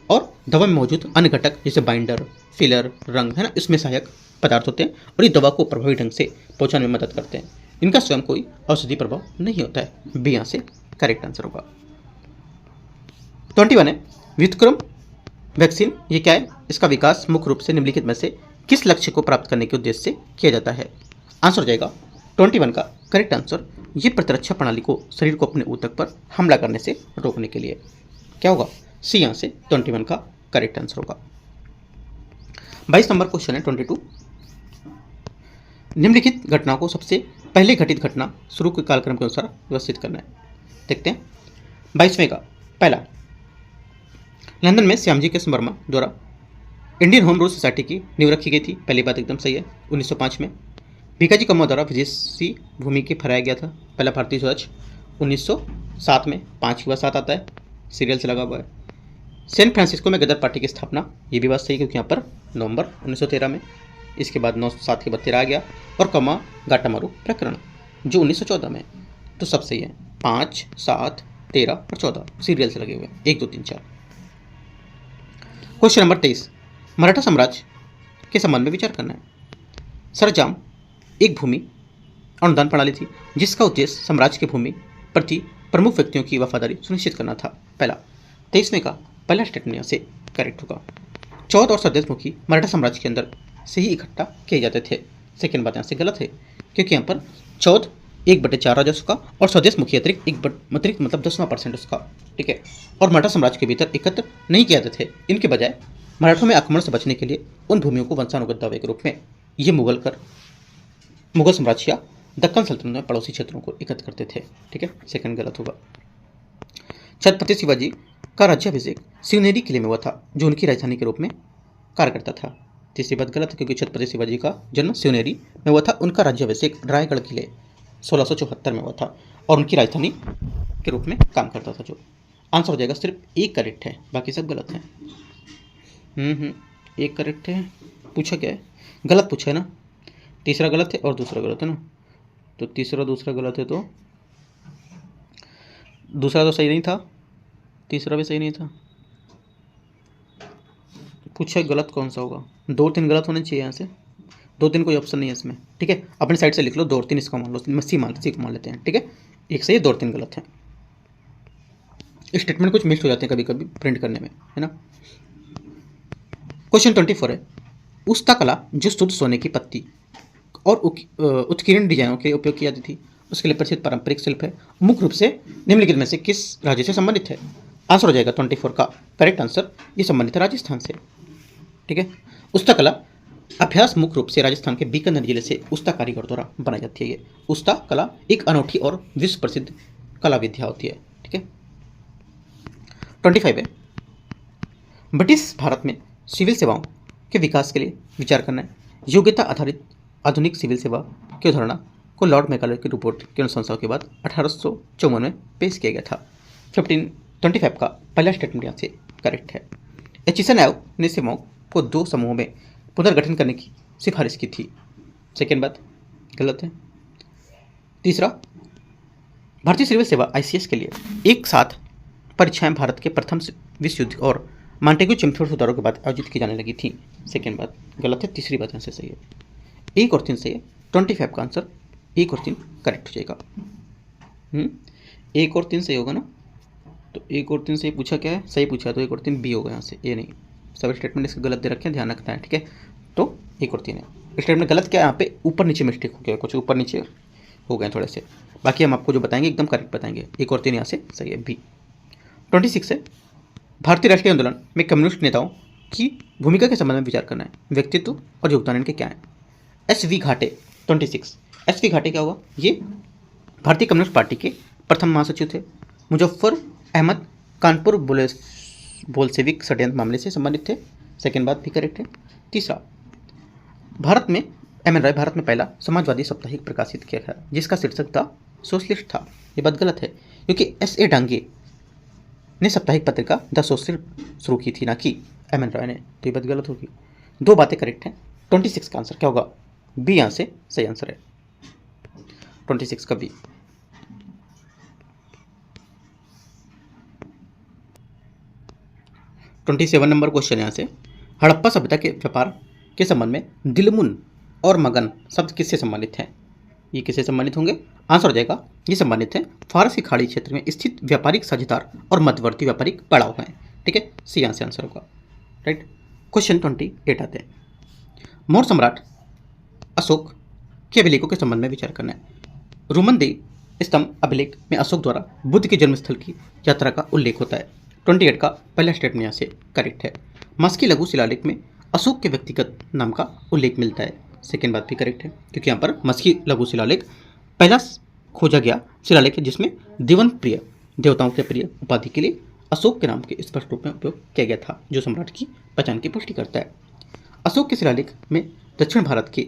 और दवा में मौजूद अन्य घटक जैसे बाइंडर, फिलर, रंग, है ना, इसमें सहायक पदार्थ होते हैं और ये दवा को प्रभावी ढंग से पहुंचाने में मदद करते हैं। इनका स्वयं कोई औषधि प्रभाव नहीं होता है। बी यहाँ से करेक्ट आंसर होगा। 21 है, व्युत्क्रम वैक्सीन ये क्या है, इसका विकास मुख्य रूप से निम्नलिखित में से किस लक्ष्य को प्राप्त करने के उद्देश्य से किया जाता है। आंसर हो जाएगा 21 का करेक्ट आंसर, ये प्रतिरक्षा प्रणाली को शरीर को अपने ऊतक पर हमला करने से रोकने के लिए। क्या होगा, सी यहाँ से 21 का करेक्ट आंसर होगा। 22 नंबर क्वेश्चन है 22, निम्नलिखित घटनाओं को सबसे पहले घटित घटना शुरू के कालक्रम के अनुसार व्यवस्थित करना है। देखते हैं 22वें का पहला, लंदन में श्यामजी कृष्ण वर्मा द्वारा इंडियन होम रूल सोसाइटी की नींव रखी गई थी, पहली बात एकदम सही है। 1905 में भीखाजी कम्मा द्वारा विदेशी भूमि के फहराया गया था, पहला भारतीय स्वराज 1907 में, 5 के बाद 7 आता है, सीरियल से लगा हुआ है। सैन फ्रांसिस्को में गदर पार्टी की स्थापना, ये भी बात सही क्योंकि यहाँ पर नवंबर 1913 में, इसके बाद 9/7 के बाद 13 आ गया। और कम्मा गाटामारू प्रकरण जो 1914 में, तो सब सही है, 5, 7, 13 और 14 सीरियल से लगे हुए, 1, 2, 3, 4। क्वेश्चन नंबर 23, मराठा साम्राज्य के संबंध में विचार करना है। सरंजाम एक भूमि अनुदान प्रणाली थी जिसका उद्देश्य साम्राज्य की भूमि प्रति प्रमुख व्यक्तियों की वफादारी सुनिश्चित करना था, पहला। 23वें का पहला स्टेटमेंट से करेक्ट होगा। चौथ और स्वदेशमुखी मराठा साम्राज्य के अंदर से ही इकट्ठा किए जाते थे, सेकेंड बात यहाँ से गलत है क्योंकि यहाँ पर चौथ 1/4 राजस्व का और स्वदेशमुखी अतिरिक्त अतिरिक्त मतलब 10वां% उसका, ठीक है। और मराठा साम्राज्य के भीतर एकत्र नहीं किए जाते थे, इनके बजाय मराठों में आक्रमण से बचने के लिए उन भूमियों को वंशानुगत दावे के रूप में ये मुगल साम्राज्य या दक्कन सल्तनत में पड़ोसी क्षेत्रों को एकत्र करते थे, ठीक है, सेकंड गलत होगा। छत्रपति शिवाजी का राज्याभिषेक शिवनेरी किले में हुआ था जो उनकी राजधानी के रूप में कार्य करता था, तीसरी बात गलत है क्योंकि छत्रपति शिवाजी का जन्म शिवनेरी में हुआ था, उनका राज्याभिषेक रायगढ़ किले 1674 में हुआ था और उनकी राजधानी के रूप में काम करता था। जो आंसर हो जाएगा सिर्फ एक करेक्ट है, बाकी सब गलत है। एक करेक्ट है, पूछा क्या है, गलत पूछा है ना, तीसरा गलत है और दूसरा गलत है ना, तो तीसरा दूसरा गलत है, तो दूसरा तो सही नहीं था, तीसरा भी सही नहीं था, पूछा गलत कौन सा होगा, 2-3 गलत होने चाहिए यहाँ से, 2-3 कोई ऑप्शन नहीं है इसमें, ठीक है, अपनी साइड से लिख लो, 2 और 3 इसका मान लो, सी को मान लेते हैं, ठीक है, एक सही है 2 और 3 गलत है। स्टेटमेंट कुछ मिस हो जाते हैं कभी कभी प्रिंट करने में, है ना। क्वेश्चन 24 है, उस्ता कला जो शुद्ध सोने की पत्ती और उत्कीर्ण डिजाइनों के लिए उपयोग की जाती थी उसके लिए प्रसिद्ध पारंपरिक शिल्प है, मुख्य रूप से निम्नलिखित में से किस राज्य से संबंधित है। आंसर हो जाएगा 24 का करेक्ट आंसर, ये संबंधित है राजस्थान से, ठीक है। उस्ता कला अभ्यास मुख्य रूप से राजस्थान के बीकानेर जिले से उस्ता कारीगर द्वारा बनाई जाती है। ये उस्ता कला एक अनोखी और विश्व प्रसिद्ध कला विद्या होती है, ठीक है। 25 है, ब्रिटिश भारत में सिविल सेवाओं के विकास के लिए विचार करना है। योग्यता आधारित आधुनिक सिविल सेवा की अवधारणा को लॉर्ड मैकाले की रिपोर्ट के अनुशंसा के बाद 1854 में पेश किया गया था। 25 का पहला स्टेटमेंट यहाँ से करेक्ट है। एचिसन आयोग ने सेवाओं को 2 समूहों में पुनर्गठन करने की सिफारिश की थी, सेकेंड बात गलत है। तीसरा, भारतीय सिविल सेवा ICS के लिए एक साथ परीक्षाएं भारत के प्रथम विश्व युद्ध और मॉन्टेग्यू चैम्पियन सुधारों के बाद आयोजित की जाने लगी थी, सेकेंड बात गलत है, तीसरी बात यहाँ से सही है। 1 और 3 सही है, 25 का आंसर 1 और 3 करेक्ट हो जाएगा। 1 और 3 सही होगा ना, तो 1 और 3 सही पूछा, क्या है सही पूछा, तो 1 और 3 बी होगा यहाँ से, ए नहीं। सब स्टेटमेंट इसके गलत दे रखे हैं, ध्यान रखना है, ठीक है। तो 1 और 3 है। स्टेटमेंट गलत क्या है, यहाँ पे ऊपर नीचे मिस्टेक हो गया, कुछ ऊपर नीचे हो गए थोड़े से, बाकी हम आपको जो बताएंगे एकदम करेक्ट बताएंगे। 1 और 3 यहाँ से सही है, बी। 26 है, भारतीय राष्ट्रीय आंदोलन में कम्युनिस्ट नेताओं की भूमिका के संबंध में विचार करना है, व्यक्तित्व और योगदान इनके क्या है। एस वी घाटे 26, एस वी घाटे क्या हुआ, ये भारतीय कम्युनिस्ट पार्टी के प्रथम महासचिव थे। मुजफ्फर अहमद कानपुर बोल्शेविक षड्यंत्र मामले से संबंधित थे, सेकेंड बात भी करेक्ट है। तीसरा, भारत में एम एन रॉय भारत में पहला समाजवादी साप्ताहिक प्रकाशित किया था जिसका शीर्षक द सोशलिस्ट था। ये बात गलत है क्योंकि एस ए डांगे ने साप्ताहिक पत्रिका द सोशलिस्ट शुरू की थी, ना कि एम एन रॉय ने, तो ये बात गलत होगी। 2 बातें करेक्ट हैं। 26 का आंसर क्या होगा, बी यहाँ से सही आंसर है, 26 का बी। 27 नंबर क्वेश्चन यहाँ से, हड़प्पा सभ्यता के व्यापार के संबंध में दिलमुन और मगन शब्द किससे संबंधित हैं। ये किससे संबंधित होंगे, आंसर हो जाएगा ये संबंधित है फारस की खाड़ी क्षेत्र में स्थित व्यापारिक साझेदार और मध्यवर्ती व्यापारिक पड़ाव हैं, ठीक है, सी यहाँ से आंसर होगा, राइट। क्वेश्चन 28 आते हैं, मौर्य सम्राट अशोक के अभिलेखों के संबंध में विचार करना है। रोमन दे स्तंभ अभिलेख में अशोक द्वारा बुद्ध के जन्मस्थल की यात्रा का उल्लेख होता है। 28 का पहला स्टेटमेंट यहाँ से करेक्ट है। मस्की लघु शिलालेख में अशोक के व्यक्तिगत नाम का उल्लेख मिलता है, सेकेंड बात भी करेक्ट है क्योंकि यहाँ पर मस्की लघु शिलालेख पहला खोजा गया शिलालेख है जिसमें दिवन प्रिय देवताओं के प्रिय उपाधि के लिए अशोक के नाम के स्पष्ट रूप में उपयोग किया गया था, जो सम्राट की पहचान की पुष्टि करता है। अशोक के शिलालेख में दक्षिण भारत के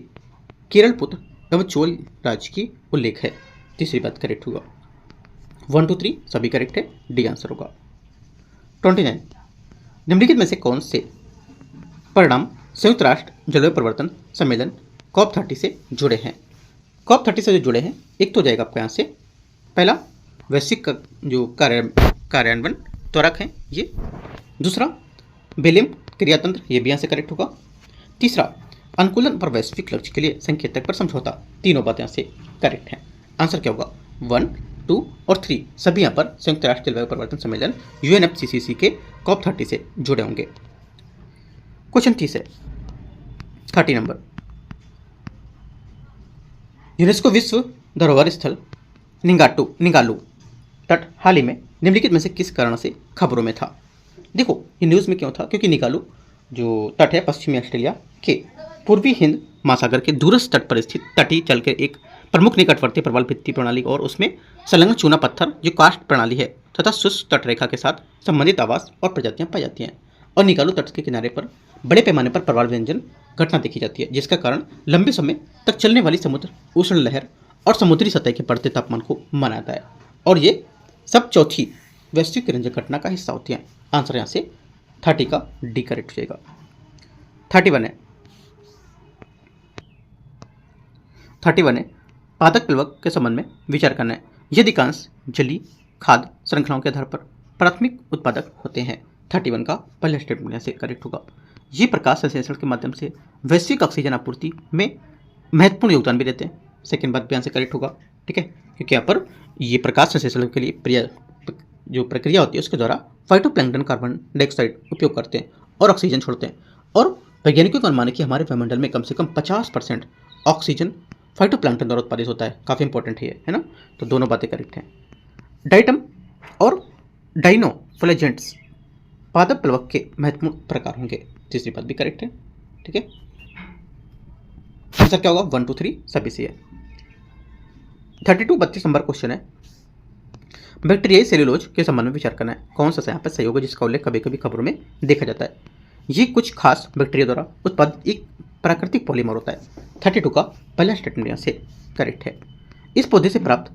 केरल पुत्र एवं चोल राज्य की उल्लेख है, तीसरी बात करेक्ट होगा। 1 2 3 सभी करेक्ट है, डी आंसर होगा। 29, निम्नलिखित में से कौन से परिणाम संयुक्त राष्ट्र जलवायु परिवर्तन सम्मेलन COP30 से जुड़े हैं। COP30 से जो जुड़े हैं, एक तो जाएगा आपका यहाँ से पहला वैश्विक जो कार्यान्वयन त्वरक है ये, दूसरा बेलिम क्रियातंत्र, ये भी यहाँ से करेक्ट होगा, तीसरा अनुकूलन पर वैश्विक लक्ष्य के लिए संकेतक पर समझौता, तीनों बातें यहाँ से करेक्ट हैं। आंसर क्या होगा, 1 2 और 3 सभी यहाँ पर संयुक्त राष्ट्र जलवायु परिवर्तन सम्मेलन UNFCCC के COP30 से जुड़े होंगे। क्वेश्चन 30 नंबर, यूनेस्को विश्व धरोहर स्थल निंगालू तट हाल ही में निम्नलिखित में से किस कारण से खबरों में था। देखो ये न्यूज़ में क्यों था, क्योंकि निगालू जो तट है पश्चिमी ऑस्ट्रेलिया के पूर्वी हिंद महासागर के दूरस्थ तट पर स्थित तटीय जल के एक प्रमुख निकटवर्ती प्रबल भित्ति प्रणाली और उसमें संलग्न चूना पत्थर जो कास्ट प्रणाली है तथा शुष्क तटरेखा के साथ संबंधित आवास और प्रजातियां पाई जाती हैं। और निगालू तट के किनारे पर बड़े पैमाने पर प्रवाल व्यंजन घटना देखी जाती है, जिसका कारण लंबे समय तक चलने वाली समुद्र उष्ण लहर और समुद्री सतह के बढ़ते तापमान को मनाता है, और ये सब चौथी वैश्विक रंजक घटना का हिस्सा होती हैं। आंसर यहाँ से 30 का डी करेक्ट हो जाएगा। 31 है, पादप प्लवक के संबंध में विचार करना है। ये अधिकांश जलीय खाद्य श्रृंखलाओं के आधार पर प्राथमिक उत्पादक होते हैं। 31 का पहला स्टेटमेंट यहाँ से करेक्ट होगा। ये प्रकाश संश्लेषण के माध्यम से वैश्विक ऑक्सीजन आपूर्ति में महत्वपूर्ण योगदान भी देते हैं। सेकेंड बात भी यहाँ से करेक्ट होगा, ठीक है, क्योंकि यहाँ पर ये प्रकाश संश्लेषण के लिए जो प्रक्रिया होती है उसके द्वारा फाइटोप्लैंक्टन कार्बन डाइऑक्साइड उपयोग करते हैं और ऑक्सीजन छोड़ते हैं, और वैज्ञानिकों का अनुमान है कि हमारे वायुमंडल में कम से कम 50% ऑक्सीजन फाइटोप्लैंक्टन द्वारा उत्पादित होता है। काफ़ी इंपॉर्टेंट है ना, तो दोनों बातें करेक्ट हैं। डाइटम और डाइनोफ्लेजेंट्स पादप प्लवक के महत्वपूर्ण प्रकार होंगे, तीसरी बात भी करेक्ट है, ठीक है। आंसर क्या होगा, 1 2 3 सभी से है। 32 नंबर क्वेश्चन है, बैक्टीरियाई सेल्यूलोज के संबंध में विचार करना है। कौन सा यहाँ पर सही होगा जिसका उल्लेख कभी कभी खबरों में देखा जाता है। ये कुछ खास बैक्टीरिया द्वारा उत्पादित एक प्राकृतिक पॉलीमर होता है। 32 का पहला स्टेटमेंट यहाँ से करेक्ट है। इस पौधे से प्राप्त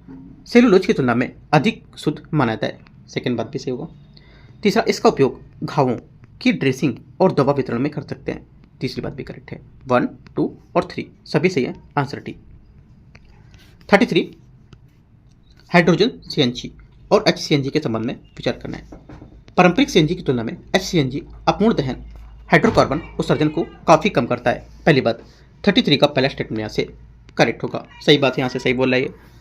सेल्यूलोज की तुलना में अधिक शुद्ध माना जाता है। सेकेंड बात भी सही होगा। तीसरा, इसका उपयोग घावों की ड्रेसिंग और दवा वितरण में कर सकते हैं। तीसरी बात भी करेक्ट है। 1 2 और 3 सभी सही है, आंसर डी। 33, हाइड्रोजन CNG और HCNG के संबंध में विचार करना है। पारंपरिक CNG की तुलना में HCNG अपूर्ण दहन हाइड्रोकार्बन उत्सर्जन को काफ़ी कम करता है। पहली बात। 33 का पहला स्टेटमेंट यहाँ से करेक्ट होगा, सही बात यहाँ से सही बोल रहा है।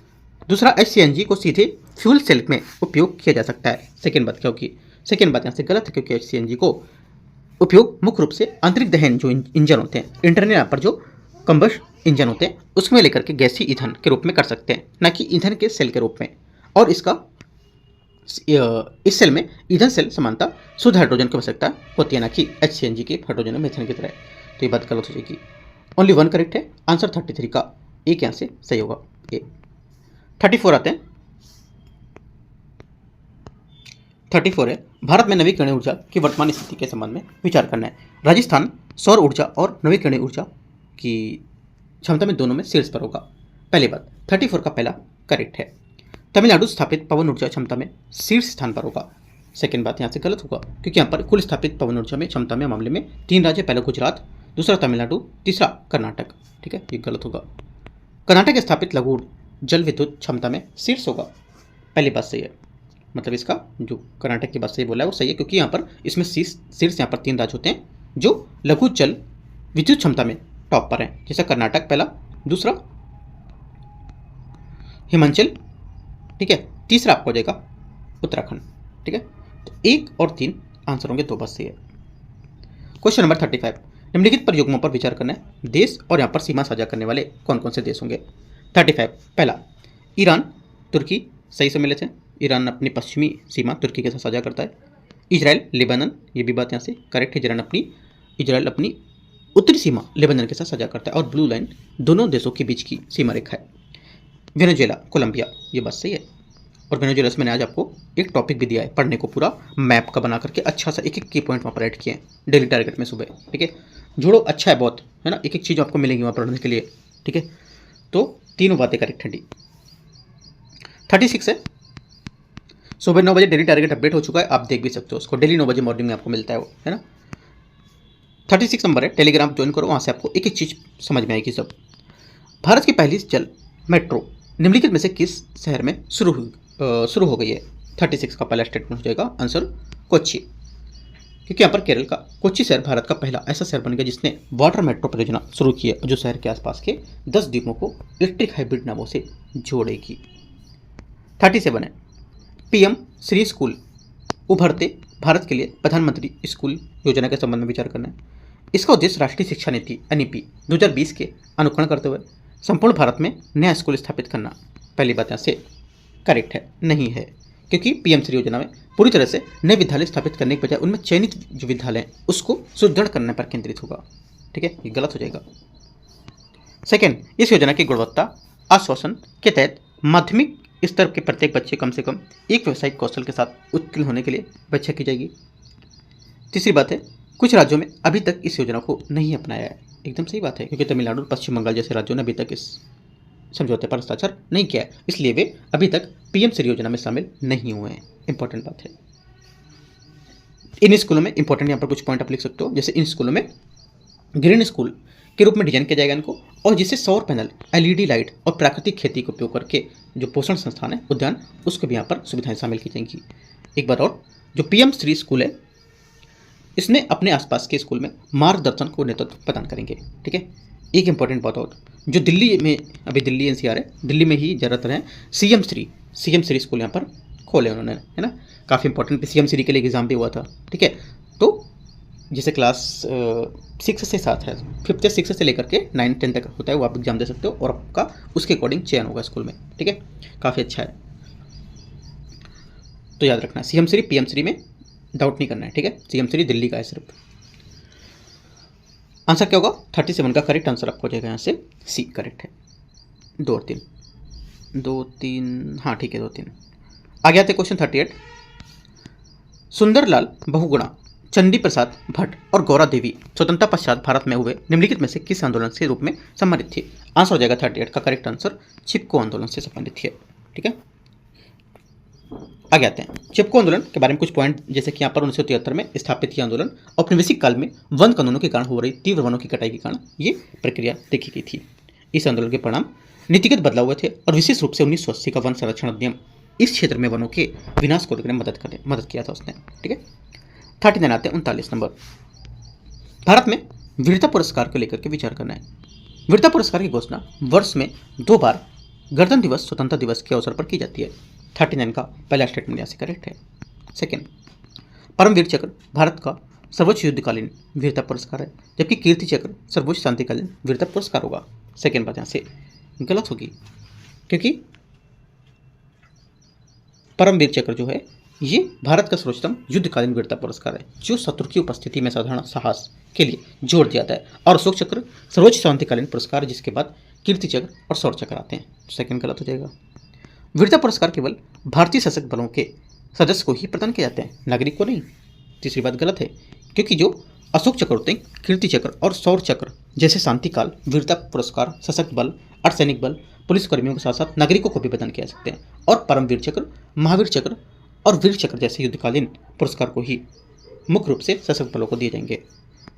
दूसरा, HCNG को सीधे फ्यूल सेल में उपयोग किया जा सकता है। सेकेंड बात क्या होगी? सेकेंड बात यहाँ से गलत है, क्योंकि HCNG को उपयोग मुख्य रूप से आंतरिक दहन जो इंजन होते हैं, इंटरनल यहाँ पर जो कंबस्ट इंजन होते हैं उसमें लेकर के गैसीय ईंधन के रूप में कर सकते हैं, ना कि ईंधन के सेल के रूप में। और इसका इस सेल में ईंधन सेल समानता शुद्ध हाइड्रोजन की आवश्यकता होती है, ना कि HCNG के हाइड्रोजन और मीथेन की तरह। तो ये बात गलत हो जाएगी। ओनली वन करेक्ट है, आंसर 33 का एक यहाँ से सही होगा। ए 34 आते हैं। 34 है, भारत में नवीकरणीय ऊर्जा की वर्तमान स्थिति के संबंध में विचार करना है। राजस्थान सौर ऊर्जा और नवीकरणीय ऊर्जा की क्षमता में दोनों में शीर्ष पर होगा। पहली बात 34 का पहला करेक्ट है। तमिलनाडु स्थापित पवन ऊर्जा क्षमता में शीर्ष स्थान पर होगा। सेकेंड बात यहाँ से गलत होगा, क्योंकि यहाँ पर कुल स्थापित पवन ऊर्जा में क्षमता में मामले में 3 राज्य, पहला गुजरात, दूसरा तमिलनाडु, तीसरा कर्नाटक। ठीक है, ये गलत होगा। कर्नाटक स्थापित लघु जल विद्युत क्षमता में शीर्ष होगा। पहली बात सही है, मतलब इसका जो कर्नाटक की बात सही बोला है वो सही है, क्योंकि यहाँ पर इसमें शीर्ष यहाँ पर 3 राज्य होते हैं जो लघु जल विद्युत क्षमता में टॉप पर हैं, जैसा कर्नाटक पहला, दूसरा हिमाचल, ठीक है, तीसरा आपको हो जाएगा उत्तराखंड। ठीक है, तो 1 और 3 आंसर होंगे, 2 बात सही है। क्वेश्चन नंबर 35, निम्नलिखित प्रयोगों पर विचार करना है। देश और यहाँ पर सीमा साझा करने वाले कौन कौन से देश होंगे? 35 पहला ईरान, तुर्की सही से मिले थे। ईरान अपनी पश्चिमी सीमा तुर्की के साथ साझा करता है। इजराइल, लेबनान, ये भी बात यहाँ से करेक्ट है। इजराइल अपनी उत्तरी सीमा लेबनान के साथ साझा करता है और ब्लू लाइन दोनों देशों के बीच की सीमा रेखा है। वेनेजुएला, कोलंबिया, ये बात सही है। और वेनेजुएला से मैंने आज आपको एक टॉपिक भी दिया है पढ़ने को, पूरा मैप का बना करके अच्छा सा एक की पॉइंट वहाँ पर ऐड किए हैं डेली टारगेट में सुबह। ठीक है, जोड़ो, अच्छा है बहुत, है ना, एक चीज़ आपको मिलेगी वहाँ पढ़ने के लिए। ठीक है, तो तीनों बातें करेक्ट हैं। डी 36 है, सुबह 9 बजे डेली टारगेट अपडेट हो चुका है, आप देख भी सकते हो उसको, डेली 9 बजे मॉर्निंग में आपको मिलता है वो, है ना। 36 नंबर है, टेलीग्राम ज्वाइन करो, वहाँ से आपको एक चीज़ समझ में आएगी सब। भारत की पहली जल मेट्रो निम्नलिखित में से किस शहर में शुरू हो गई है? 36 का पहला स्टेटमेंट हो जाएगा आंसर कोच्चि, क्योंकि यहाँ पर केरल का कोच्चि शहर भारत का पहला ऐसा शहर बन गया जिसने वाटर मेट्रो परियोजना शुरू की है, जो शहर के आसपास के 10 द्वीपों को इलेक्ट्रिक हाइब्रिड नामों से जोड़ेगी। 37 है, PM श्री स्कूल उभरते भारत के लिए प्रधानमंत्री स्कूल योजना के संबंध में विचार करना है। इसका उद्देश्य राष्ट्रीय शिक्षा नीति NEP 2020 के अनुकरण करते हुए संपूर्ण भारत में नया स्कूल स्थापित करना। पहली बात यहाँ से करेक्ट है, नहीं है, क्योंकि PM श्री योजना में पूरी तरह से नए विद्यालय स्थापित करने के बजाय उनमें चयनित जो विद्यालय हैं उसको सुदृढ़ करने पर केंद्रित होगा। ठीक है, ये गलत हो जाएगा। सेकेंड, इस योजना की गुणवत्ता आश्वासन के तहत माध्यमिक स्तर के प्रत्येक बच्चे कम से कम एक व्यावसायिक कौशल के साथ उत्कीर्ण होने के लिए अपेक्षा की जाएगी। तीसरी बात है, कुछ राज्यों में अभी तक इस योजना को नहीं अपनाया है। एकदम सही बात है, क्योंकि तमिलनाडु और पश्चिम बंगाल जैसे राज्यों ने अभी तक इस समझौते पर हस्ताक्षर नहीं किया है, इसलिए वे अभी तक PM श्री योजना में शामिल नहीं हुए हैं। इंपॉर्टेंट बात है। इन स्कूलों में इंपॉर्टेंट यहाँ पर कुछ पॉइंट आप लिख सकते हो, जैसे इन स्कूलों में ग्रीन स्कूल के रूप में डिजाइन किया जाएगा इनको, और जिससे सौर पैनल, LED लाइट और प्राकृतिक खेती का उपयोग करके जो पोषण संस्थान है, उद्यान, उसको भी यहाँ पर सुविधाएं शामिल की जाएंगी। एक बात और, जो PM श्री स्कूल है इसमें अपने आसपास के स्कूल में मार्गदर्शन को नेतृत्व प्रदान करेंगे। ठीक है, एक इंपॉर्टेंट बात और, जो दिल्ली में अभी दिल्ली NCR है, दिल्ली में ही ज़्यादातर है CM श्री स्कूल यहाँ पर खोले उन्होंने, है ना, काफ़ी इंपॉर्टेंट। CM श्री के लिए एग्जाम भी हुआ था। ठीक है, तो जैसे क्लास 6 से 7 है, 5th या 6 से लेकर के 9, 10 तक होता है, वो आप एग्जाम दे सकते हो और आपका उसके अकॉर्डिंग चयन होगा स्कूल में। ठीक है, काफ़ी अच्छा है, तो याद रखना CM श्री PM श्री में डाउट नहीं करना है। ठीक है, CM श्री दिल्ली का है सिर्फ। आंसर क्या होगा? 37 का करेक्ट आंसर आपको हो जाएगा यहाँ से C करेक्ट है। 2 और 3, हाँ ठीक है, 2, 3 आगे आते क्वेश्चन 38। सुंदरलाल बहुगुणा, चंडी प्रसाद भट्ट और गौरा देवी स्वतंत्रता पश्चात भारत में हुए निम्नलिखित में से किस आंदोलन के रूप में सम्मानित थे? आंसर हो जाएगा 38 का करेक्ट आंसर चिपको आंदोलन से सम्मानित थे। ठीक है, आगे आते हैं चिपको आंदोलन के बारे में कुछ पॉइंट, जैसे कि यहाँ पर 1973 में स्थापित यह आंदोलन औपनिवेशिक काल में वन कानूनों के कारण हो रही तीव्र वनों की कटाई के कारण ये प्रक्रिया देखी गई थी। इस आंदोलन के परिणाम नीतिगत बदलाव हुए थे और विशेष रूप से 1980 का वन संरक्षण अधिनियम इस क्षेत्र में वनों के विनाश को रोकने में मदद किया था उसने। ठीक है, 39 आते हैं 39 नंबर। भारत में वीरता पुरस्कार को लेकर के विचार करना है। वीरता पुरस्कार की घोषणा वर्ष में 2 बार गणतंत्र दिवस, स्वतंत्रता दिवस के अवसर पर की जाती है। 39 का पहला स्टेटमेंट यहाँ से करेक्ट है। सेकेंड, परमवीर चक्र भारत का सर्वोच्च युद्धकालीन वीरता पुरस्कार है, जबकि कीर्ति चक्र सर्वोच्च शांतिकालीन वीरता पुरस्कार होगा। सेकेंड बात यहाँ से गलत होगी, क्योंकि परमवीर चक्र जो है ये भारत का सर्वोच्चतम युद्धकालीन वीरता पुरस्कार है, जो शत्रु की उपस्थिति में साधारण साहस के लिए जोर दिया जाता है। और अशोक चक्र सर्वोच्च शांतिकालीन पुरस्कार, जिसके बाद कीर्ति चक्र और शौर्य चक्र आते हैं। सेकंड गलत हो जाएगा। वीरता पुरस्कार केवल भारतीय सशस्त्र बलों के सदस्य को ही प्रदान किए जाते हैं, नागरिक को नहीं। तीसरी बात गलत है, क्योंकि जो अशोक चक्र होते हैं, कीर्ति चक्र और शौर्य चक्र जैसे शांतिकाल वीरता पुरस्कार सशस्त्र बल, अर्धसैनिक बल, पुलिस कर्मियों के साथ साथ नागरिकों को भी प्रदान किया जा सकते हैं। और परमवीर चक्र, महावीर चक्र और वीर चक्र जैसे युद्धकालीन पुरस्कार को ही मुख्य रूप से सशस्त्र बलों को दिए जाएंगे।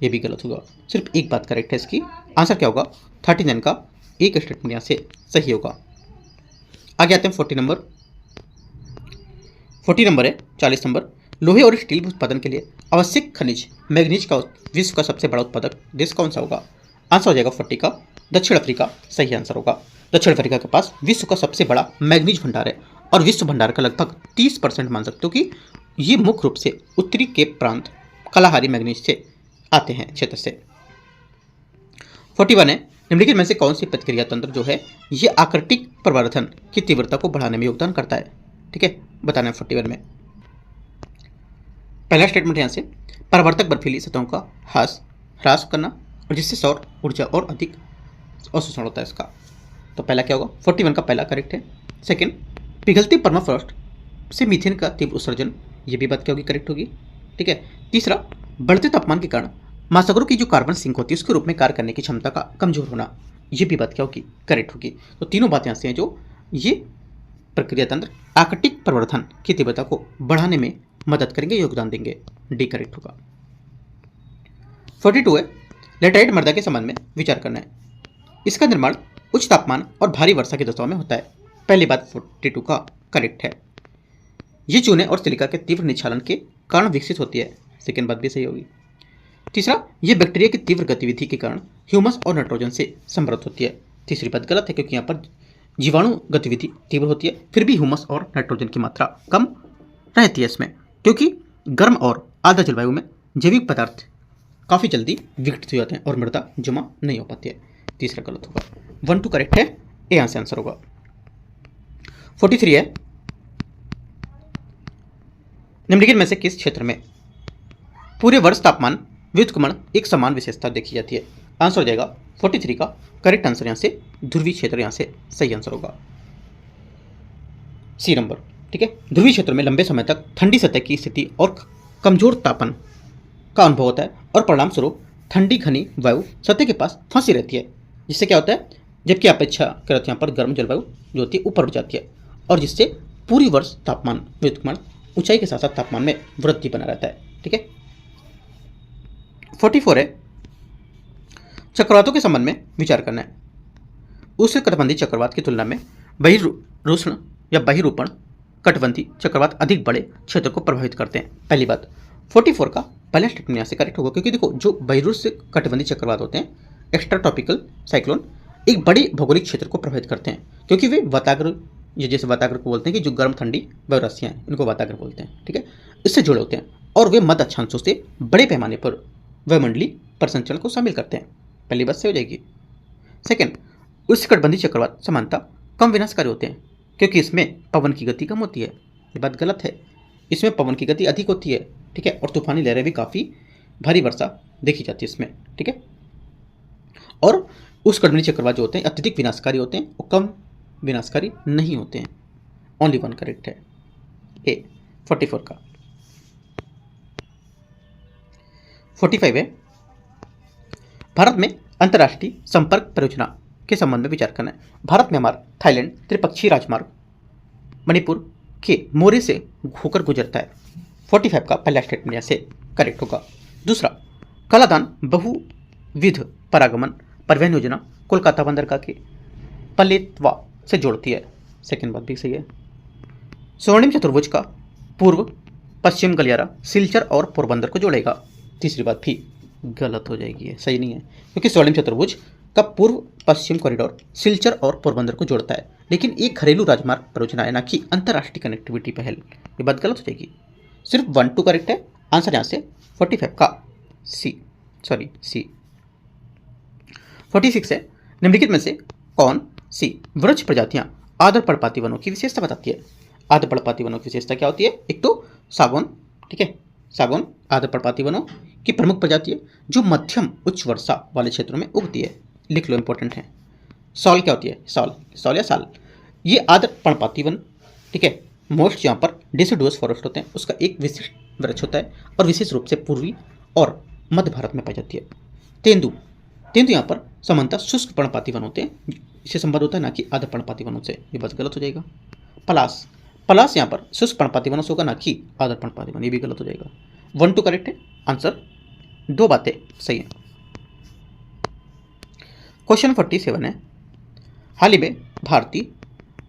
ये भी गलत होगा। सिर्फ एक बात करेक्ट है इसकी। आंसर क्या होगा? 39 का एक स्टेटमेंट यहाँ से सही होगा। आगे आते हैं 40 नंबर। 40 नंबर है 40 नंबर। लोहे और स्टील उत्पादन के लिए आवश्यक खनिज मैग्नीज का विश्व का सबसे बड़ा उत्पादक देश कौन सा होगा? आंसर हो जाएगा 40 का दक्षिण अफ्रीका सही आंसर होगा। दक्षिण अफ्रीका के पास विश्व का सबसे बड़ा मैग्नीज भंडार है और विश्व भंडार का लगभग 30% मान सकते हो कि ये मुख्य रूप से उत्तरी केप प्रांत कलाहारी मैग्नीज से आते हैं क्षेत्र से। 41 है निम्नलिखित में से कौन सी प्रतिक्रिया तंत्र जो है ये आकृतिक प्रवर्धन की तीव्रता को बढ़ाने में योगदान करता है? ठीक है, बताना है 41 में। पहला स्टेटमेंट यहाँ से परावर्तक बर्फीली सतहों का ह्रास करना और जिससे सौर ऊर्जा और अधिक अवशोषण होता है इसका। तो पहला क्या होगा? 41 का पहला करेक्ट है। सेकंड, पिघलती परमाफ्रॉस्ट से मीथेन का तीव्र उत्सर्जन, ये भी बात क्या होगी? करेक्ट होगी। ठीक है। तीसरा, बढ़ते तापमान के कारण महासागरों की जो कार्बन सिंक होती है उसके रूप में कार्य करने की क्षमता का कमजोर होना, ये भी बात क्या होगी? करेक्ट होगी। तो तीनों बातें ऐसी हैं जो ये प्रक्रिया तंत्र आकृतिक प्रवर्धन की तीव्रता को बढ़ाने में मदद करेंगे, योगदान देंगे। डी करेक्ट होगा। 42 है लेटराइट मृदा के संबंध में विचार करना है। इसका निर्माण उच्च तापमान और भारी वर्षा की दशाओं में होता है। पहली बात 42 का करेक्ट है। ये चूने और सिलिका के तीव्र निक्षालन के कारण विकसित होती है। सेकेंड बात भी सही होगी। तीसरा, ये बैक्टीरिया की तीव्र गतिविधि के कारण ह्यूमस और नाइट्रोजन से समृद्ध होती है। तीसरी बात गलत है, क्योंकि यहाँ पर जीवाणु गतिविधि तीव्र होती है, फिर भी ह्यूमस और नाइट्रोजन की मात्रा कम रहती है इसमें, क्योंकि गर्म और आर्द्र जलवायु में जैविक पदार्थ काफ़ी जल्दी विघटित हो जाते हैं और मृदा जमा नहीं हो पाती है। तीसरा गलत होगा। 1 2 करेक्ट है, ए यहाँ से आंसर होगा। 43 है निम्नलिखित में से किस क्षेत्र में पूरे वर्ष तापमान व्युत्क्रमण एक समान विशेषता देखी जाती है? आंसर हो जाएगा 43 का करेक्ट आंसर यहाँ से ध्रुवीय क्षेत्र यहाँ से सही आंसर होगा। C number. ठीक है, ध्रुवीय क्षेत्र में लंबे समय तक ठंडी सतह की स्थिति और कमजोर तापमान का अनुभव होता है और परिणाम स्वरूप ठंडी घनी वायु सतह के पास फंसी रहती है, जिससे क्या होता है, जबकि अपेक्षाकृत यहाँ पर गर्म जलवायु जो होती है ऊपर उठ जाती है और जिससे पूरी वर्ष तापमान व्युत्क्रमण ऊंचाई के साथ साथ तापमान में वृद्धि बना रहता है। ठीक है। 44 है चक्रवातों के संबंध में विचार करना है। उष्णकटिबंधीय चक्रवात की तुलना में बहिरुष्ण या बहिरूपण कटिबंधीय चक्रवात अधिक बड़े क्षेत्र को प्रभावित करते हैं। पहली बात 44 का पहला स्टेटमेंट यहाँ से करेक्ट होगा, क्योंकि देखो जो बहिरुष्ण कटिबंधीय चक्रवात होते हैं एक्स्ट्रा ट्रॉपिकल साइक्लोन एक बड़े भौगोलिक क्षेत्र को प्रभावित करते हैं, क्योंकि वे वाताग्र, ये जैसे वाताग्र को बोलते हैं कि जो गर्म ठंडी वायुराशियाँ हैं इनको वाताग्र बोलते हैं। ठीक है, इससे जुड़े होते हैं और वे मध्य अक्षांशों से बड़े पैमाने पर वायुमंडलीय परिसंचरण को शामिल करते हैं। पहली बात सही हो जाएगी। सेकेंड, उष्णकटिबंधीय चक्रवात समानता कम विनाशकारी होते हैं, क्योंकि इसमें पवन की गति कम होती है। ये बात गलत है, इसमें पवन की गति अधिक होती है। ठीक है, और तूफानी लहरें भी काफ़ी भारी वर्षा देखी जाती है इसमें। ठीक है, और उष्णकटिबंधीय चक्रवात जो होते हैं अत्यधिक विनाशकारी होते हैं और कम विनाशकारी नहीं होते हैं। ओनली 1 करेक्ट है, ए 44 का। 45 है भारत में अंतर्राष्ट्रीय संपर्क परियोजना के संबंध में विचार करना है। भारत म्यांमार थाईलैंड त्रिपक्षीय राजमार्ग मणिपुर के मोरे से होकर गुजरता है। 45 का पहला स्टेटमेंट यहाँ से करेक्ट होगा। दूसरा, कलादान बहुविध परागमन परिवहन योजना कोलकाता बंदरगाह के पलेतवा से जोड़ती है। सेकेंड बात भी सही है। स्वर्णिम चतुर्भुज का पूर्व पश्चिम गलियारा सिलचर और पोरबंदर को जोड़ेगा। तीसरी बात भी गलत हो जाएगी, सही नहीं है, क्योंकि स्वर्णिम चतुर्भुज का पूर्व पश्चिम कॉरिडोर सिलचर और पोरबंदर को जोड़ता है, लेकिन एक घरेलू राजमार्ग परियोजना है, ना कि अंतर्राष्ट्रीय कनेक्टिविटी पहल। ये बात गलत हो जाएगी। सिर्फ 1 2 करेक्ट है। आंसर यहाँ से 45 का सी। 46 है, निम्नलिखित में से कौन सी वृक्ष प्रजातियां आदर पर्णपाती वनों की विशेषता बताती है? आदर पर्णपाती वनों की विशेषता क्या होती है? एक तो सागौन, ठीक है, सागौन आदर पर्णपाती वनों की प्रमुख प्रजाति है जो मध्यम उच्च वर्षा वाले क्षेत्रों में उगती है। लिख लो, इंपॉर्टेंट है। सॉल क्या होती है? सॉल या साल, ये आदर पर्णपाती वन, ठीक है, मोस्ट जहाँ पर डिसिडुअस फॉरेस्ट होते हैं उसका एक विशिष्ट वृक्ष होता है और विशेष रूप से पूर्वी और मध्य भारत में पाई जाती है। तेंदु यहाँ पर सामान्यतः शुष्क पर्णपाती वन होते हैं, इससे संबंध होता है ना कि आदर पर्णपाती वनों से। ये बात गलत हो जाएगा। पलास यहाँ पर शुष्क पर्णपाती वनों से होगा, ना कि आदर पर्णपाती वन। ये भी गलत हो जाएगा। 1 2 करेक्ट है। आंसर 2 बातें सही है। क्वेश्चन 47 है, हाल ही में भारतीय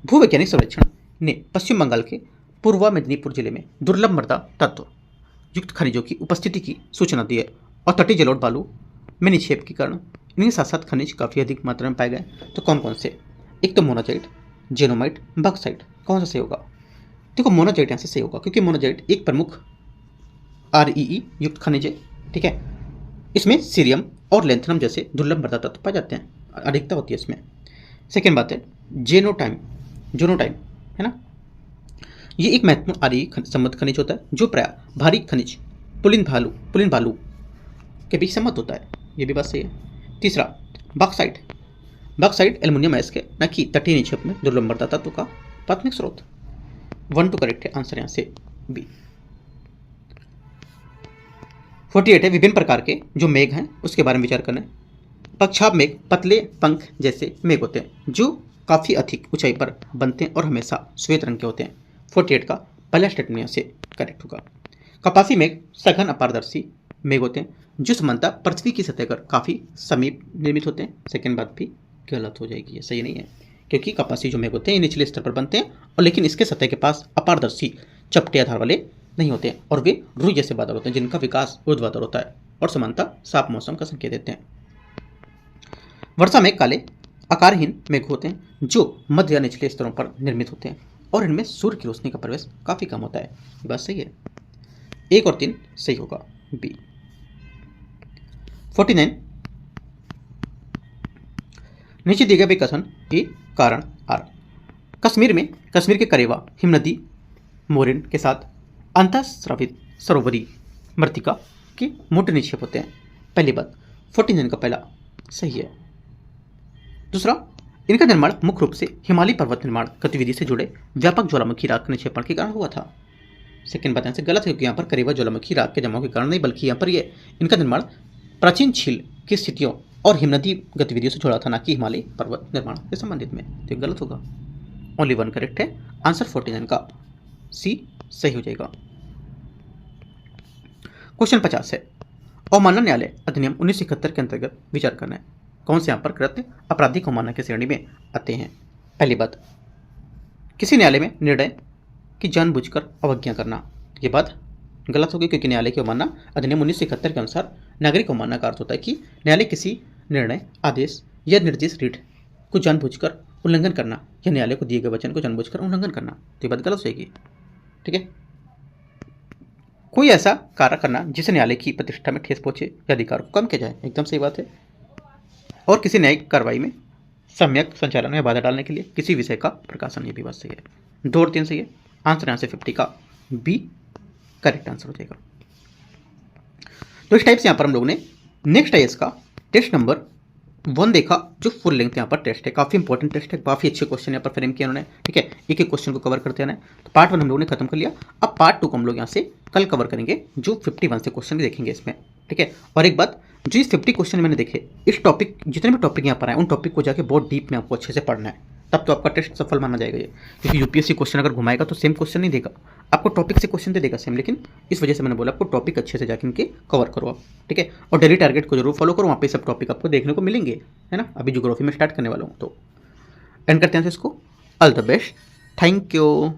भूवैज्ञानिक सर्वेक्षण ने पश्चिम बंगाल के पूर्वा मेदिनीपुर जिले में दुर्लभ मृदा तत्व युक्त खनिजों की उपस्थिति की सूचना दी है और तटीय जलोढ़ बालू में निक्षेप के कारण इनके साथ साथ खनिज काफ़ी अधिक मात्रा में पाए गए। तो कौन कौन से? एक तो मोनाजाइट, जेनोमाइट, बॉक्साइट। कौन सा सही होगा? देखो, मोनाजाइट यहाँ से सही होगा क्योंकि मोनाजाइट एक प्रमुख REE युक्त खनिज है, ठीक है। इसमें सीरियम और लेंथनम जैसे दुर्लभ मृदा तत्व पाए जाते हैं, अधिकता होती है इसमें। सेकेंड बात है जोनोटाइम, है ना, ये एक महत्वपूर्ण REE संबद्ध खनिज होता है जो प्राय भारी खनिज पुलिन बालू के बीच सम्मत होता है। ये भी बात सही है। तीसरा बॉक्साइट एल्युमिनियम अयस्क है, न कि तटीय निक्षेप में दुर्लभ मृदा तत्व का प्राथमिक स्रोत। 1 2 करेक्ट है। आंसर यहाँ से बी। 48 है, विभिन्न प्रकार के जो मेघ हैं उसके बारे में विचार करना है। पक्षाभ मेघ पतले पंख जैसे मेघ होते हैं जो काफ़ी अधिक ऊंचाई पर बनते हैं और हमेशा श्वेत रंग के होते हैं। 48 का पहला स्टेटमेंट यहाँ से करेक्ट होगा। कपासी मेघ सघन अपारदर्शी मेघ होते हैं जो सामान्यतः पृथ्वी की सतह पर काफ़ी समीप निर्मित होते हैं। सेकेंड बात भी गलत हो जाएगी, ये सही नहीं है क्योंकि कपासी जो मेघ होते हैं ये निचले स्तर पर बनते हैं और लेकिन इसके सतह के पास अपारदर्शी चपटे आधार वाले नहीं होते हैं और वे रुई जैसे बादल होते हैं जिनका विकास ऊर्ध्वाधर होता है और समानता साफ मौसम का संकेत देते हैं। वर्षा मेघ काले आकारहीन मेघ होते हैं जो मध्य या निचले स्तरों पर निर्मित होते हैं और इनमें सूर्य की रोशनी का प्रवेश काफ़ी कम होता है। ये बात सही है। 1 और 3 सही होगा, बी। 49 नीचे दिए गए कथन ए कारण आर। कश्मीर के करेवा हिमनदी मोरिन के साथ अंतःस्रावित सरोवरी मृत्तिका के मोटे निक्षेप होते हैं। पहली बात 49 का पहला सही है। दूसरा, इनका निर्माण मुख्य रूप से हिमालय पर्वत निर्माण गतिविधि से जुड़े व्यापक ज्वालामुखी राख निक्षेपण के कारण हुआ था। सेकेंड बात यहाँ से गलत है क्योंकि यहाँ पर करेवा ज्वालामुखी राख के जमाव के कारण नहीं बल्कि यहाँ पर ये इनका निर्माण प्राचीन झील की स्थितियों और हिमनदी गतिविधियों से जुड़ा था, ना कि हिमालय पर्वत निर्माण से संबंधित में। तो ये गलत होगा। ओनली 1 करेक्ट है। आंसर 49 का सी सही हो जाएगा। क्वेश्चन 50 है, अवमानना न्यायालय अधिनियम 1971 के अंतर्गत विचार करना है। कौन से यहाँ पर कृत्य आपराधिक अवमानना की श्रेणी में आते हैं? पहली बात, किसी न्यायालय में निर्णय की जानबूझकर अवज्ञा करना। ये बात गलत होगी क्योंकि न्यायालय की अवमानना अधिनियम 1971 के अनुसार नागरिक अवमानना का अर्थ होता है कि न्यायालय किसी निर्णय, आदेश या निर्देश रीढ़ को जानबूझकर उल्लंघन करना या न्यायालय को दिए गए वचन को जानबूझकर उल्लंघन करना। तो ये बात गलत हो जाएगी, ठीक है। कोई ऐसा कार्य करना जिससे न्यायालय की प्रतिष्ठा में ठेस पहुंचे या अधिकार को कम किया जाए, एकदम सही बात है। और किसी न्यायिक कार्रवाई में सम्यक संचालन में बाधा डालने के लिए किसी विषय का प्रकाशन, ये भी बात सही है। 2 और 3 सही है। आंसर यहाँ से 50 का बी करेक्ट आंसर हो जाएगा। तो इस टाइप से यहाँ पर हम लोगों ने नेक्स्ट IAS का टेस्ट नंबर 1 देखा जो फुल लेंथ यहाँ पर टेस्ट है, काफ़ी इंपॉर्टेंट टेस्ट है, काफ़ी अच्छे क्वेश्चन यहाँ पर फ्रेम किया उन्होंने, ठीक है। एक एक क्वेश्चन को कवर करते हैं। तो पार्ट 1 हम लोगों ने खत्म कर लिया। अब पार्ट 2 को हम लोग यहाँ से कल कवर करेंगे जो 51 से क्वेश्चन भी देखेंगे इसमें, ठीक है। और एक बात, जो इस 50 क्वेश्चन मैंने देखे, इस टॉपिक जितने भी टॉपिक यहाँ पर आए उन टॉपिक को जाके बहुत डीप में आपको अच्छे से पढ़ना है, तब तो आपका टेस्ट सफल माना जाएगा ये। क्योंकि UPSC क्वेश्चन अगर घुमाएगा तो सेम क्वेश्चन नहीं देगा, आपको टॉपिक से क्वेश्चन दे देगा सेम, लेकिन इस वजह से मैंने बोला आपको टॉपिक अच्छे से जाके इनके कवर करो आप, ठीक है। और डेली टारगेट को जरूर फॉलो करो, वहाँ पे सब टॉपिक आपको देखने को मिलेंगे, है ना। अभी ज्योग्राफी में स्टार्ट करने वाला हूँ, तो एंड करते हैं इसको। All the best, thank you.